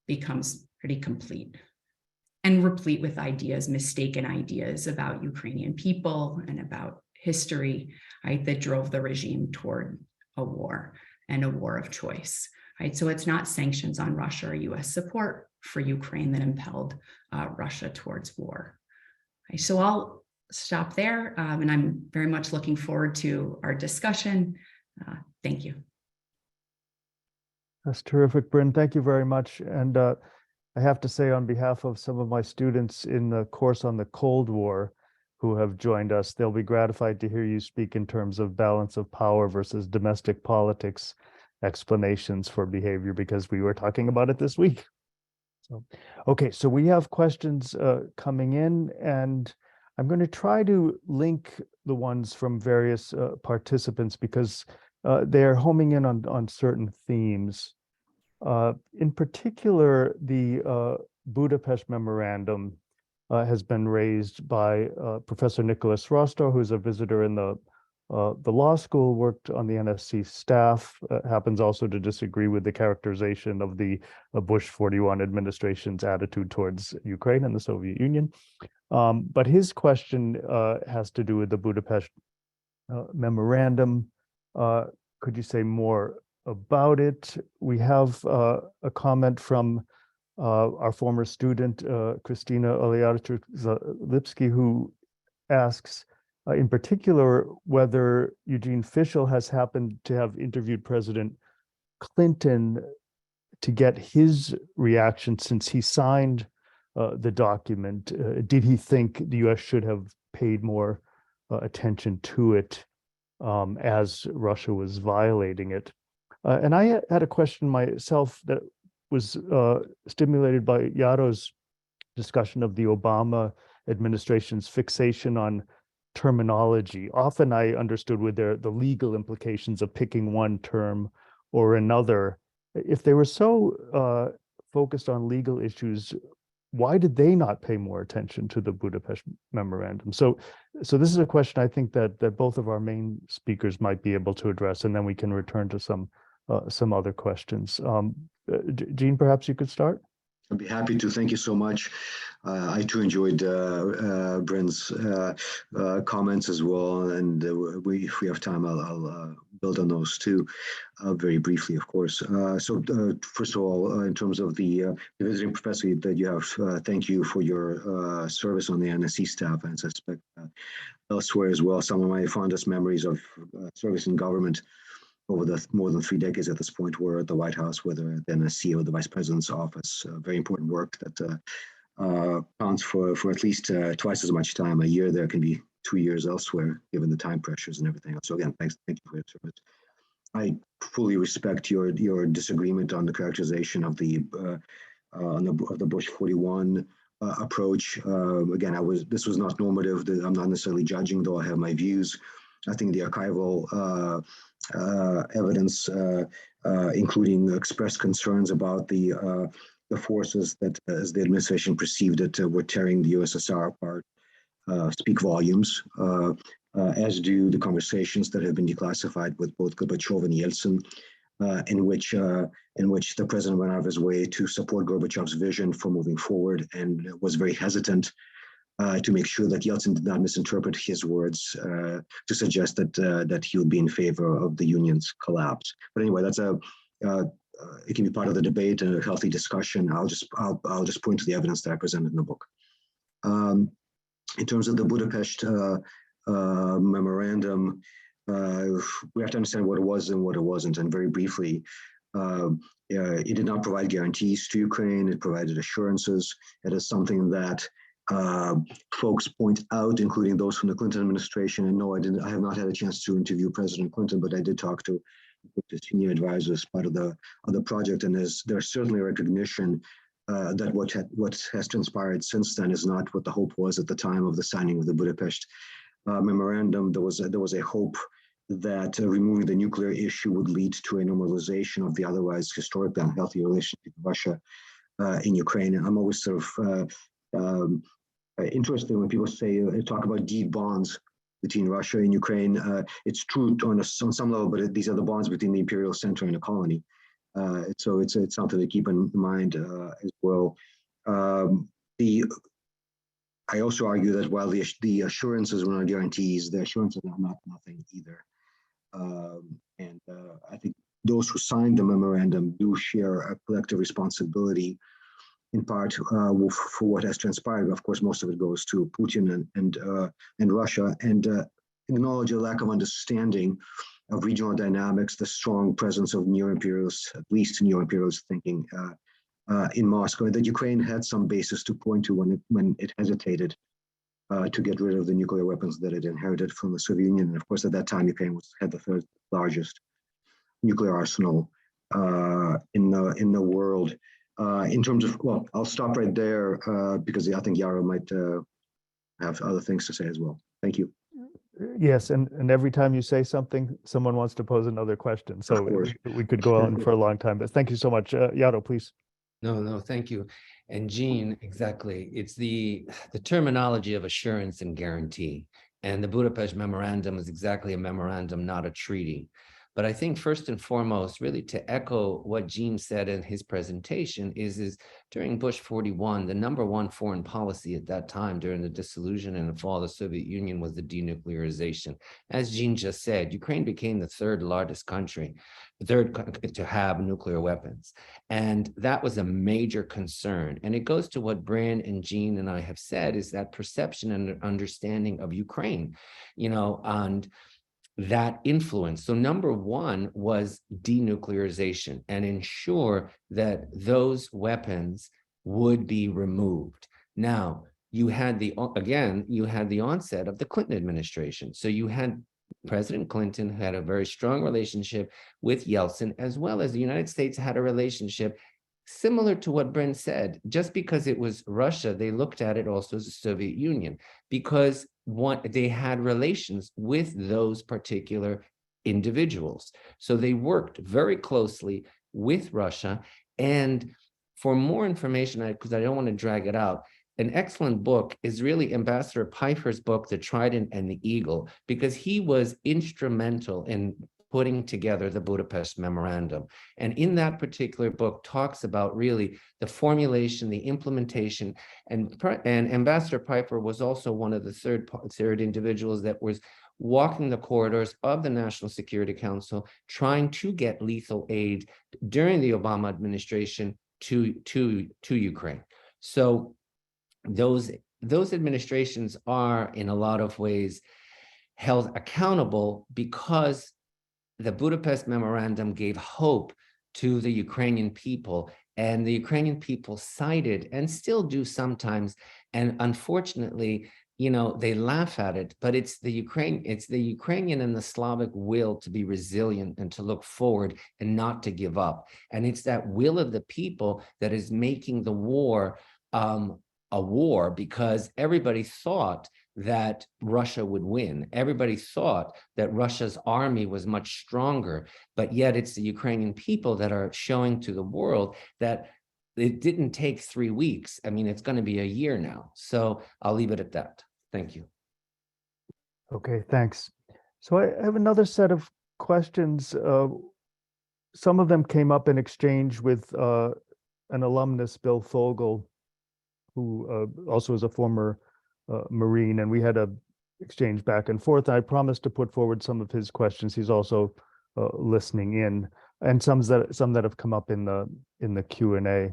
becomes pretty complete and replete with ideas, mistaken ideas about Ukrainian people and about history, right, that drove the regime toward a war and a war of choice. Right, so it's not sanctions on Russia or US support for Ukraine that impelled Russia towards war. Right, so I'll stop there, and I'm very much looking forward to our discussion. Thank you. That's terrific, Bryn. Thank you very much. And I have to say, on behalf of some of my students in the course on the Cold War who have joined us, they'll be gratified to hear you speak in terms of balance of power versus domestic politics explanations for behavior, because we were talking about it this week. So, okay, so we have questions coming in, and I'm going to try to link the ones from various participants because they're homing in on certain themes. In particular, the Budapest Memorandum has been raised by Professor Nicholas Rostow, who's a visitor in the the law school, worked on the NSC staff, happens also to disagree with the characterization of the Bush 41 administration's attitude towards Ukraine and the Soviet Union. But his question has to do with the Budapest memorandum. Could you say more about it? We have a comment from our former student, Christina Oliarczyk-Lipski, who asks, in particular, whether Eugene Fishel has happened to have interviewed President Clinton to get his reaction since he signed the document. Did he think the US should have paid more attention to it as Russia was violating it? And I had a question myself that was stimulated by Yaro's discussion of the Obama administration's fixation on terminology. Often I understood with the legal implications of picking one term or another. If they were so focused on legal issues, why did they not pay more attention to the Budapest memorandum? So this is a question I think that both of our main speakers might be able to address, and then we can return to some other questions. Gene, perhaps you could start. I'd be happy to. Thank you so much. I too enjoyed Bryn's comments as well, and if we have time, I'll build on those too, very briefly, of course. So first of all, in terms of the visiting professor that you have, thank you for your service on the NSC staff, and I suspect elsewhere as well. Some of my fondest memories of service in government over the more than 3 decades at this point were at the White House, whether at the NSC or the Vice President's office. Very important work that counts for at least twice as much time a year. There can be 2 years elsewhere, given the time pressures and everything else. So again, thank you for your service. I fully respect your disagreement on the characterization of the Bush 41 approach. Again, this was not normative. I'm not necessarily judging, though I have my views. I think the archival evidence, including expressed concerns about the forces that, as the administration perceived it, were tearing the USSR apart, speak volumes, as do the conversations that have been declassified with both Gorbachev and Yeltsin, in which the president went out of his way to support Gorbachev's vision for moving forward and was very hesitant to make sure that Yeltsin did not misinterpret his words to suggest that he would be in favor of the union's collapse. But anyway, that's it can be part of the debate and a healthy discussion. I'll just point to the evidence that I presented in the book. In terms of the Budapest memorandum, we have to understand what it was and what it wasn't. And very briefly, it did not provide guarantees to Ukraine. It provided assurances. It is something that folks point out, including those from the Clinton administration. And no, I have not had a chance to interview President Clinton, but I did talk to the senior advisor as part of the project. And there's certainly a recognition that what has transpired since then is not what the hope was at the time of the signing of the Budapest memorandum. There was a hope that removing the nuclear issue would lead to a normalization of the otherwise historically unhealthy relationship with Russia in Ukraine. And I'm always sort of interested when people talk about deep bonds between Russia and Ukraine. It's true on some level, but these are the bonds between the imperial center and the colony. So it's something to keep in mind as well. I also argue that while the assurances were not guarantees, the assurances are not nothing either. And I think those who signed the memorandum do share a collective responsibility, in part for what has transpired. Of course, most of it goes to Putin and Russia, and acknowledge a lack of understanding of regional dynamics, the strong presence of neo-imperialist, at least neo-imperialist thinking in Moscow, that Ukraine had some basis to point to when it hesitated to get rid of the nuclear weapons that it inherited from the Soviet Union. And of course, at that time, Ukraine had the third largest nuclear arsenal in the world. In terms of, well, I'll stop right there because I think Yaro might have other things to say as well. Thank you. Yes, and every time you say something, someone wants to pose another question. So we could go on for a long time, but thank you so much. Yaro, please. No, thank you. And Gene, exactly. It's the terminology of assurance and guarantee. And the Budapest Memorandum is exactly a memorandum, not a treaty. But I think first and foremost, really to echo what Gene said in his presentation is during Bush 41, the number one foreign policy at that time during the dissolution and the fall of the Soviet Union was the denuclearization. As Gene just said, Ukraine became the third largest country, to have nuclear weapons. And that was a major concern. And it goes to what Brian and Gene and I have said, is that perception and understanding of Ukraine, and that influence. So number one was denuclearization and ensure that those weapons would be removed. Now, you had the onset of the Clinton administration. So you had President Clinton, who had a very strong relationship with Yeltsin, as well as the United States had a relationship similar to what Brent said. Just because it was Russia, they looked at it also as the Soviet Union, because they had relations with those particular individuals. So they worked very closely with Russia. And for more information, because I don't want to drag it out, an excellent book is really Ambassador Pfeiffer's book, The Trident and the Eagle, because he was instrumental in putting together the Budapest Memorandum. And in that particular book talks about really the formulation, the implementation, and Ambassador Pfeiffer was also one of the third individuals that was walking the corridors of the National Security Council, trying to get lethal aid during the Obama administration to Ukraine. So those administrations are in a lot of ways held accountable because the Budapest Memorandum gave hope to the Ukrainian people, and the Ukrainian people cited, and still do sometimes, and unfortunately, they laugh at it, but it's the Ukrainian and the Slavic will to be resilient and to look forward and not to give up. And it's that will of the people that is making the war a war, because everybody thought that Russia would win. Everybody thought that Russia's army was much stronger, but yet it's the Ukrainian people that are showing to the world that it didn't take 3 weeks. I mean, it's going to be a year now. So I'll leave it at that. Thank you. Okay, thanks. So I have another set of questions. Some of them came up in exchange with an alumnus, Bill Fogel, who also is a former Marine, and we had a exchange back and forth. I promised to put forward some of his questions. He's also listening in, and some that have come up in the Q&A.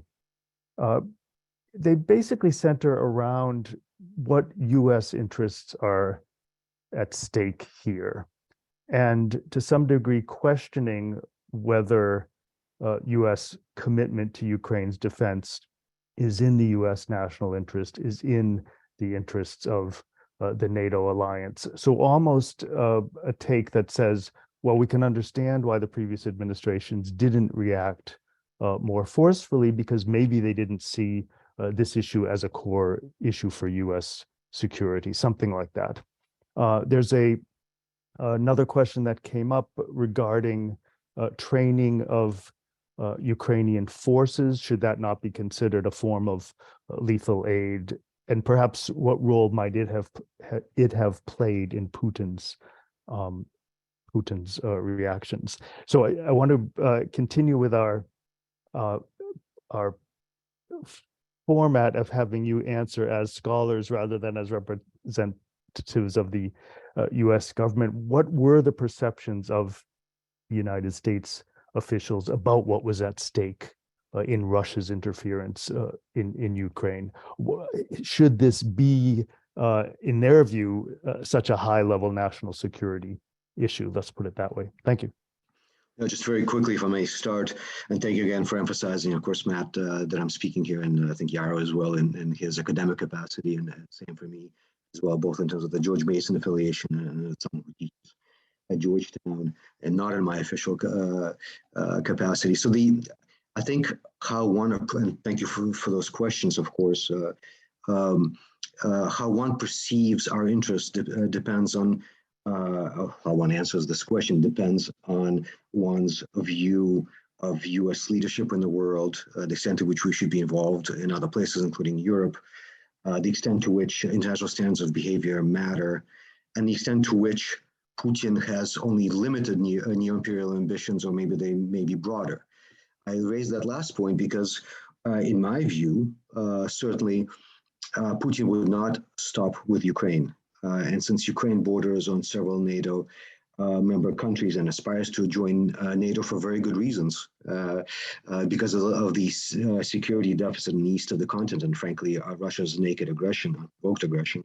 They basically center around what U.S. interests are at stake here, and to some degree questioning whether U.S. commitment to Ukraine's defense is in the U.S. national interest, is in the interests of the NATO alliance. So almost a take that says, well, we can understand why the previous administrations didn't react more forcefully, because maybe they didn't see this issue as a core issue for U.S. security, something like that. There's another question that came up regarding training of Ukrainian forces. Should that not be considered a form of lethal aid? And perhaps what role might it have played in Putin's reactions? So I want to continue with our format of having you answer as scholars rather than as representatives of the U.S. government. What were the perceptions of the United States officials about what was at stake in Russia's interference in Ukraine? Should this be, in their view, such a high-level national security issue? Let's put it that way. Thank you. Just very quickly, if I may start, and thank you again for emphasizing, of course, Matt, that I'm speaking here, and I think Yaro as well in his academic capacity, and same for me as well, both in terms of the George Mason affiliation and someone who teaches at Georgetown, and not in my official capacity. So I think how one, and thank you for those questions, of course, how one perceives our interest depends on how one answers this question, depends on one's view of U.S. leadership in the world, the extent to which we should be involved in other places, including Europe, the extent to which international standards of behavior matter, and the extent to which Putin has only limited neo-imperial ambitions, or maybe they may be broader. I raised that last point because, in my view, certainly Putin would not stop with Ukraine. And since Ukraine borders on several NATO member countries and aspires to join NATO for very good reasons, because of the security deficit in the east of the continent, and frankly, Russia's naked aggression, unprovoked aggression.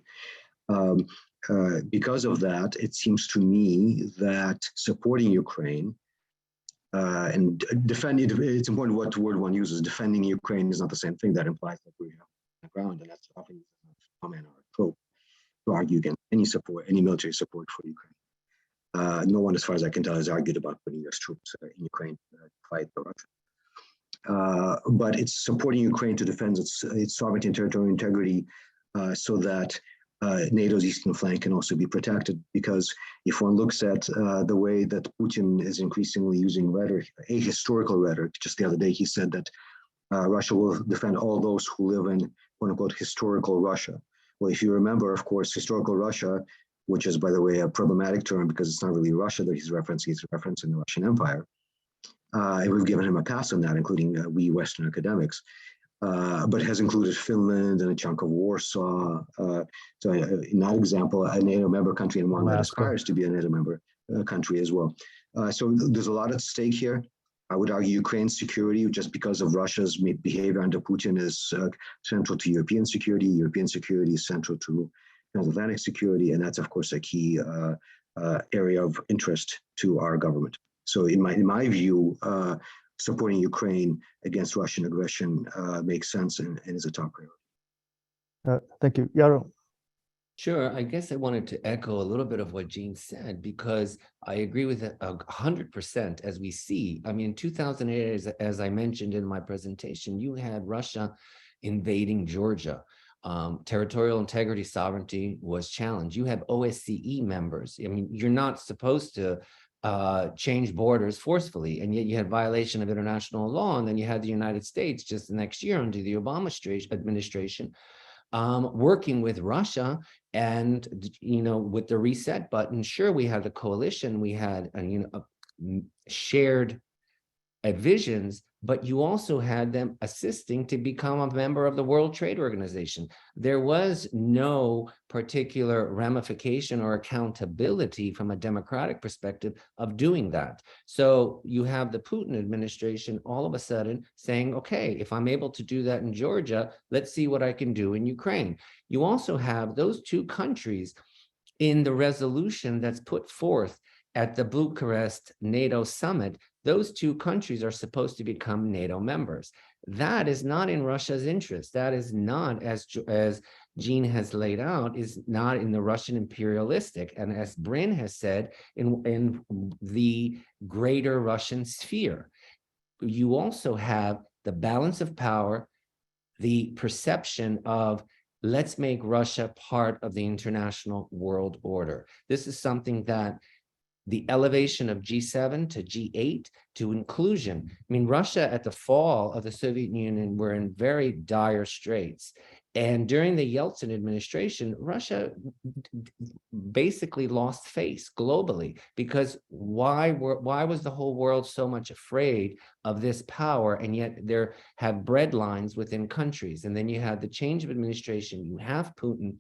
Because of that, it seems to me that supporting Ukraine and defending, it's important what word one uses. Defending Ukraine is not the same thing. That implies that we have on the ground, and that's often a comment or a trope to argue against any support, any military support for Ukraine. No one, as far as I can tell, has argued about putting US troops in Ukraine to fight the Russians. But it's supporting Ukraine to defend its sovereignty and territorial integrity so that NATO's eastern flank can also be protected, because if one looks at the way that Putin is increasingly using rhetoric, a historical rhetoric, just the other day he said that Russia will defend all those who live in quote unquote historical Russia. Well, if you remember, of course, historical Russia, which is, by the way, a problematic term because it's not really Russia that he's referencing the Russian Empire. And we've given him a pass on that, including we Western academics. But has included Finland and a chunk of Warsaw. So in that example, a NATO member country and one that aspires to be a NATO member country as well. So there's a lot at stake here. I would argue Ukraine's security, just because of Russia's behavior under Putin, is central to European security. European security is central to transatlantic security, and that's, of course, a key area of interest to our government. So in my view, supporting Ukraine against Russian aggression makes sense and is a top priority. Thank you. Yaro. Sure. I guess I wanted to echo a little bit of what Gene said, because I agree with it 100% as we see. I mean, in 2008, as I mentioned in my presentation, you had Russia invading Georgia. Territorial integrity, sovereignty was challenged. You have OSCE members. I mean, you're not supposed to change borders forcefully, and yet you had violation of international law. And then you had the United States just the next year under the Obama administration working with Russia, and with the reset button. Sure, we had a coalition, we had shared visions, but you also had them assisting to become a member of the World Trade Organization. There was no particular ramification or accountability from a democratic perspective of doing that. So you have the Putin administration all of a sudden saying, okay, if I'm able to do that in Georgia, let's see what I can do in Ukraine. You also have those two countries in the resolution that's put forth at the Bucharest NATO summit. Those two countries are supposed to become NATO members. That is not in Russia's interest. That is not, as Gene has laid out, is not in the Russian imperialistic, and as Bryn has said, in the greater Russian sphere. You also have the balance of power, the perception of, let's make Russia part of the international world order. This is something that the elevation of G7 to G8 to inclusion. I mean, Russia at the fall of the Soviet Union were in very dire straits. And during the Yeltsin administration, Russia basically lost face globally, because why was the whole world so much afraid of this power? And yet there have bread lines within countries. And then you have the change of administration, you have Putin,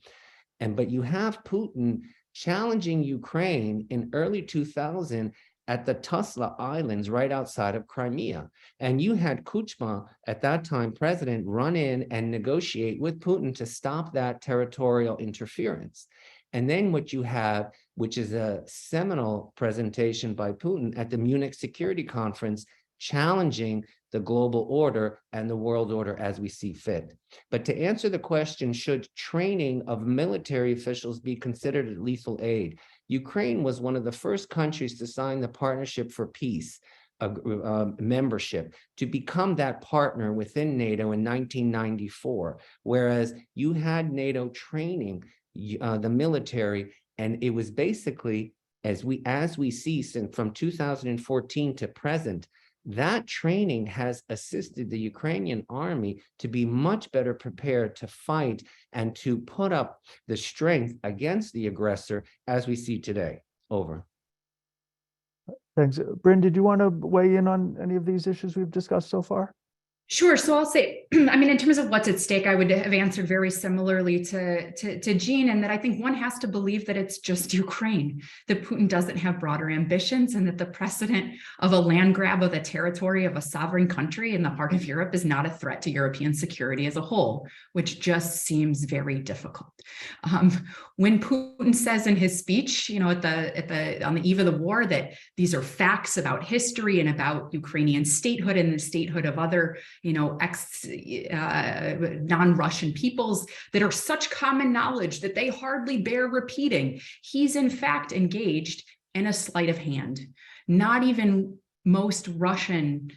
but you have Putin challenging Ukraine in early 2000 at the Tuzla Islands right outside of Crimea. And you had Kuchma, at that time president, run in and negotiate with Putin to stop that territorial interference. And then what you have, which is a seminal presentation by Putin at the Munich Security Conference, challenging the global order and the world order as we see fit. But to answer the question, should training of military officials be considered lethal aid? Ukraine was one of the first countries to sign the Partnership for Peace membership, to become that partner within NATO in 1994, whereas you had NATO training the military, and it was basically, as we see since from 2014 to present, that training has assisted the Ukrainian army to be much better prepared to fight and to put up the strength against the aggressor as we see today. Over. Thanks. Bryn, did you want to weigh in on any of these issues we've discussed so far? Sure. So I'll say, I mean, in terms of what's at stake, I would have answered very similarly to Gene, and that I think one has to believe that it's just Ukraine, that Putin doesn't have broader ambitions, and that the precedent of a land grab of the territory of a sovereign country in the heart of Europe is not a threat to European security as a whole, which just seems very difficult. When Putin says in his speech, you know, on the eve of the war, that these are facts about history and about Ukrainian statehood and the statehood of other, you know, non-Russian peoples that are such common knowledge that they hardly bear repeating. He's in fact engaged in a sleight of hand. Not even most Russians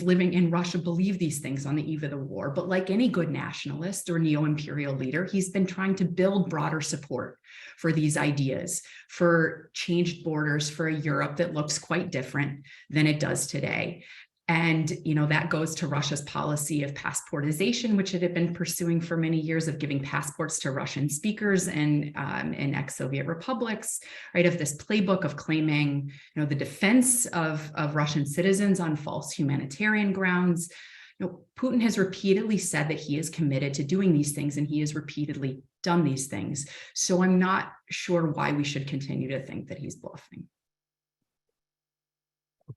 living in Russia believe these things on the eve of the war, but like any good nationalist or neo-imperial leader, he's been trying to build broader support for these ideas, for changed borders, for a Europe that looks quite different than it does today. And, you know, that goes to Russia's policy of passportization, which it had been pursuing for many years, of giving passports to Russian speakers in ex-Soviet republics, right? Of this playbook of claiming, you know, the defense of Russian citizens on false humanitarian grounds. You know, Putin has repeatedly said that he is committed to doing these things, and he has repeatedly done these things. So I'm not sure why we should continue to think that he's bluffing.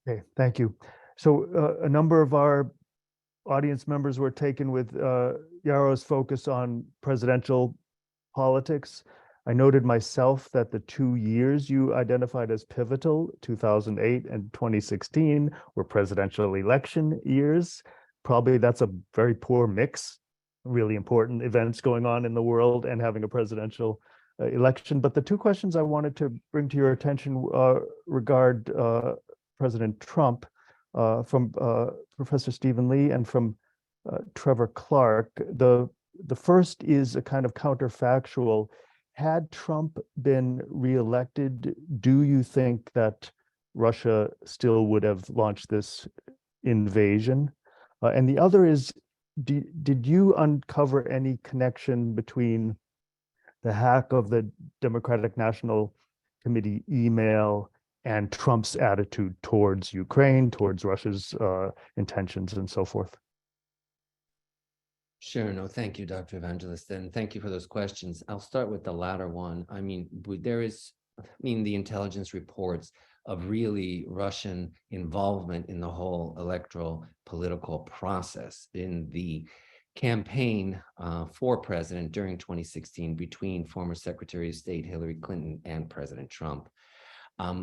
Okay, thank you. So a number of our audience members were taken with Yaro's focus on presidential politics. I noted myself that the 2 years you identified as pivotal, 2008 and 2016, were presidential election years. Probably that's a very poor mix, really important events going on in the world and having a presidential election. But the two questions I wanted to bring to your attention regard President Trump. From Professor Stephen Lee and from Trevor Clark. The first is a kind of counterfactual. Had Trump been reelected, do you think that Russia still would have launched this invasion? And the other is, did you uncover any connection between the hack of the Democratic National Committee email and Trump's attitude towards Ukraine, towards Russia's intentions, and so forth? Sure. No, thank you, Dr. Evangelista, and thank you for those questions. I'll start with the latter one. I mean, the intelligence reports of really Russian involvement in the whole electoral political process in the campaign for president during 2016 between former Secretary of State Hillary Clinton and President Trump.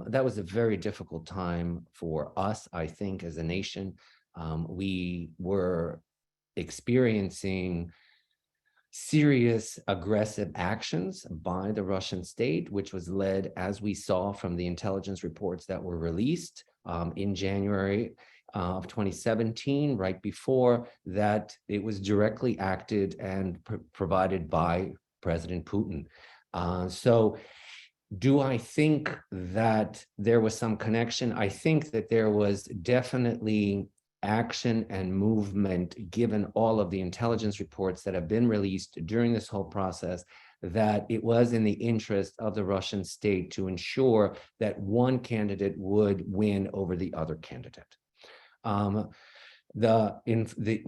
That was a very difficult time for us, I think, as a nation. We were experiencing serious aggressive actions by the Russian state, which was led, as we saw from the intelligence reports that were released in January of 2017, right before that, it was directly acted and provided by President Putin. So do I think that there was some connection? I think that there was definitely action and movement, given all of the intelligence reports that have been released during this whole process, that it was in the interest of the Russian state to ensure that one candidate would win over the other candidate.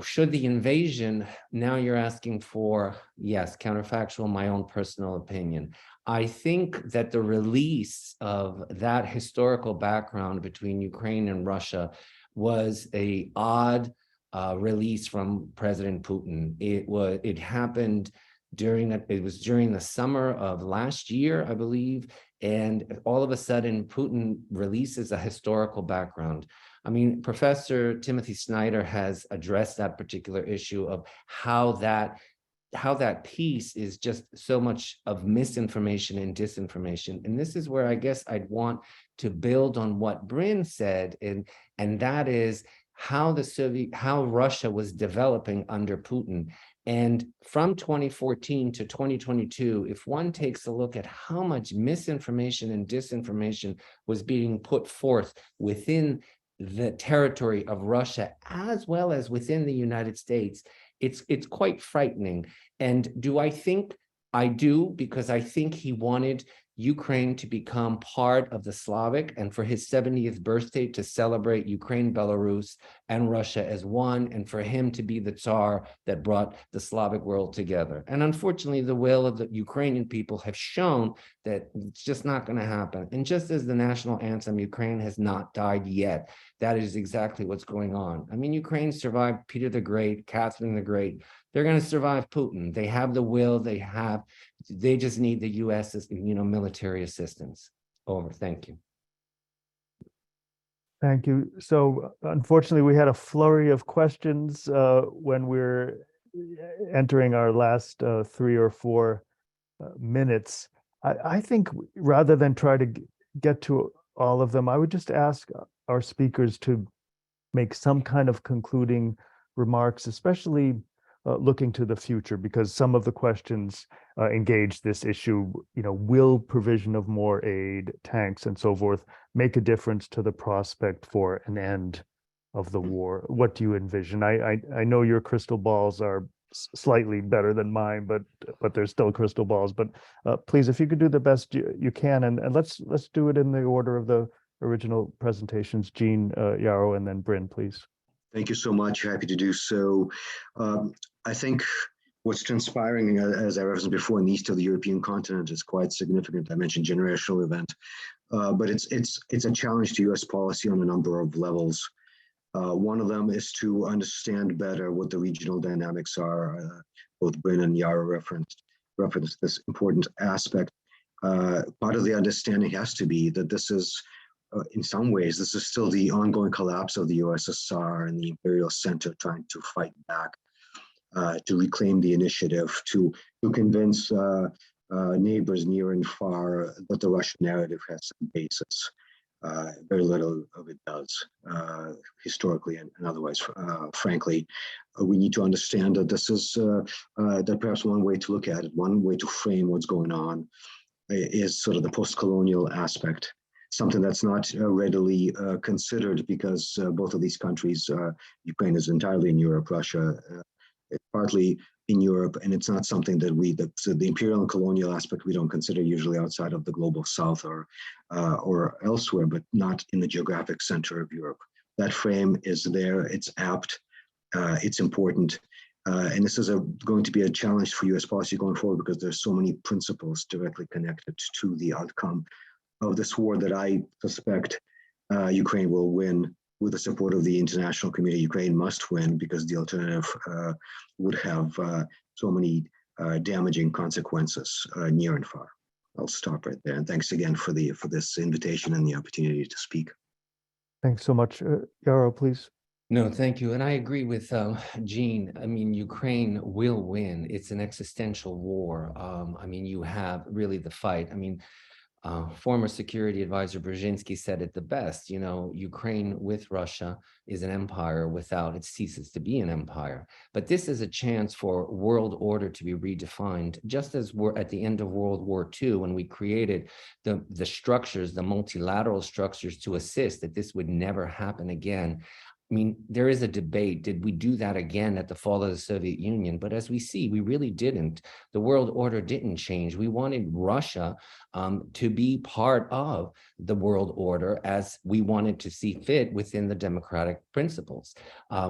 Should the invasion, now you're asking for, yes, counterfactual, my own personal opinion. I think that the release of that historical background between Ukraine and Russia was an odd release from President Putin. It happened during the summer of last year, I believe, and all of a sudden Putin releases a historical background. I mean, Professor Timothy Snyder has addressed that particular issue of how that piece is just so much of misinformation and disinformation. And this is where I guess I'd want to build on what Bryn said, and that is how Russia was developing under Putin. And from 2014 to 2022, if one takes a look at how much misinformation and disinformation was being put forth within the territory of Russia as well as within the United States, it's quite frightening. And do I think I do? Because I think he wanted Ukraine to become part of the Slavic, and for his 70th birthday to celebrate Ukraine, Belarus, and Russia as one, and for him to be the Tsar that brought the Slavic world together. And unfortunately, the will of the Ukrainian people have shown that it's just not going to happen. And just as the national anthem, Ukraine has not died yet. That is exactly what's going on. I mean, Ukraine survived Peter the Great, Catherine the Great. They're going to survive Putin. They have the will. They just need the U.S. military assistance. Over. Thank you. Thank you. So unfortunately, we had a flurry of questions when we're entering our last 3 or 4 minutes. I think rather than try to get to all of them, I would just ask our speakers to make some kind of concluding remarks, especially looking to the future, because some of the questions engage this issue. Will provision of more aid, tanks, and so forth make a difference to the prospect for an end of the war? What do you envision? I know your crystal balls are slightly better than mine, but they're still crystal balls. But please, if you could do the best you can, and let's do it in the order of the original presentations. Gene, Yaro, and then Bryn, please. Thank you so much. Happy to do so. I think what's transpiring, as I referenced before, in the east of the European continent is quite significant. I mentioned generational event, but it's a challenge to U.S. policy on a number of levels. One of them is to understand better what the regional dynamics are. Both Bryn and Yara referenced this important aspect. Part of the understanding has to be that this is, in some ways, this is still the ongoing collapse of the USSR and the imperial center trying to fight back, to reclaim the initiative, to convince neighbors near and far that the Russian narrative has some basis. Very little of it does, historically and otherwise. Frankly, we need to understand that this is that perhaps one way to look at it, one way to frame what's going on, is sort of the post-colonial aspect, something that's not readily considered, because both of these countries, Ukraine is entirely in Europe, Russia partly in Europe, and it's not something that so the imperial and colonial aspect we don't consider usually outside of the global south or elsewhere, but not in the geographic center of Europe. That frame is there, it's apt, it's important, and this is going to be a challenge for US policy going forward, because there's so many principles directly connected to the outcome of this war that I suspect Ukraine will win with the support of the international community. Ukraine must win, because the alternative would have so many damaging consequences near and far. I'll stop right there. And thanks again for this invitation and the opportunity to speak. Thanks so much. Yaro, please. No, thank you. And I agree with Gene. I mean, Ukraine will win. It's an existential war. I mean, you have really the fight. I mean, former security advisor Brzezinski said it the best, Ukraine with Russia is an empire without it ceases to be an empire. But this is a chance for world order to be redefined, just as we're at the end of World War II, when we created the structures, the multilateral structures to assist that this would never happen again. I mean, there is a debate. Did we do that again at the fall of the Soviet Union? But as we see, we really didn't. The world order didn't change. We wanted Russia to be part of the world order as we wanted to see fit within the democratic principles.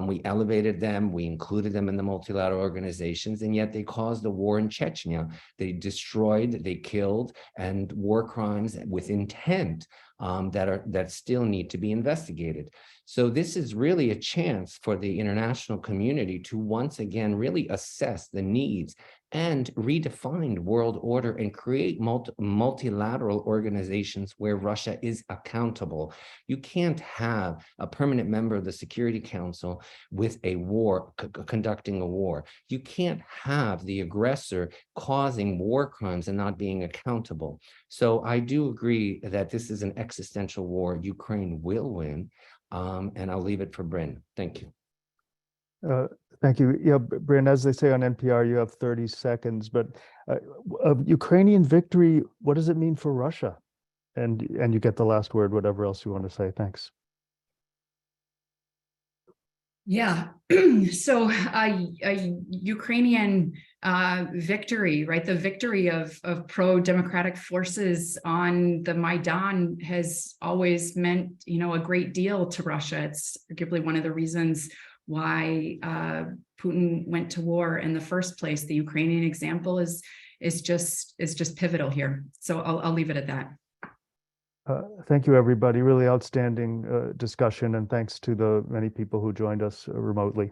We elevated them. We included them in the multilateral organizations, and yet they caused a war in Chechnya. They destroyed, they killed, and war crimes with intent that still need to be investigated. So this is really a chance for the international community to once again really assess the needs and redefine world order and create multilateral organizations where Russia is accountable. You can't have a permanent member of the Security Council with a war, conducting a war. You can't have the aggressor causing war crimes and not being accountable. So I do agree that this is an existential war. Ukraine will win. And I'll leave it for Bryn. Thank you. Thank you. Yeah, Bryn, as they say on NPR, you have 30 seconds, but Ukrainian victory, what does it mean for Russia? And you get the last word, whatever else you want to say. Thanks. Yeah, so a Ukrainian victory, right? The victory of pro-democratic forces on the Maidan has always meant, a great deal to Russia. It's arguably one of the reasons why Putin went to war in the first place. The Ukrainian example is just pivotal here. So I'll leave it at that. Thank you, everybody. Really outstanding discussion, and thanks to the many people who joined us remotely.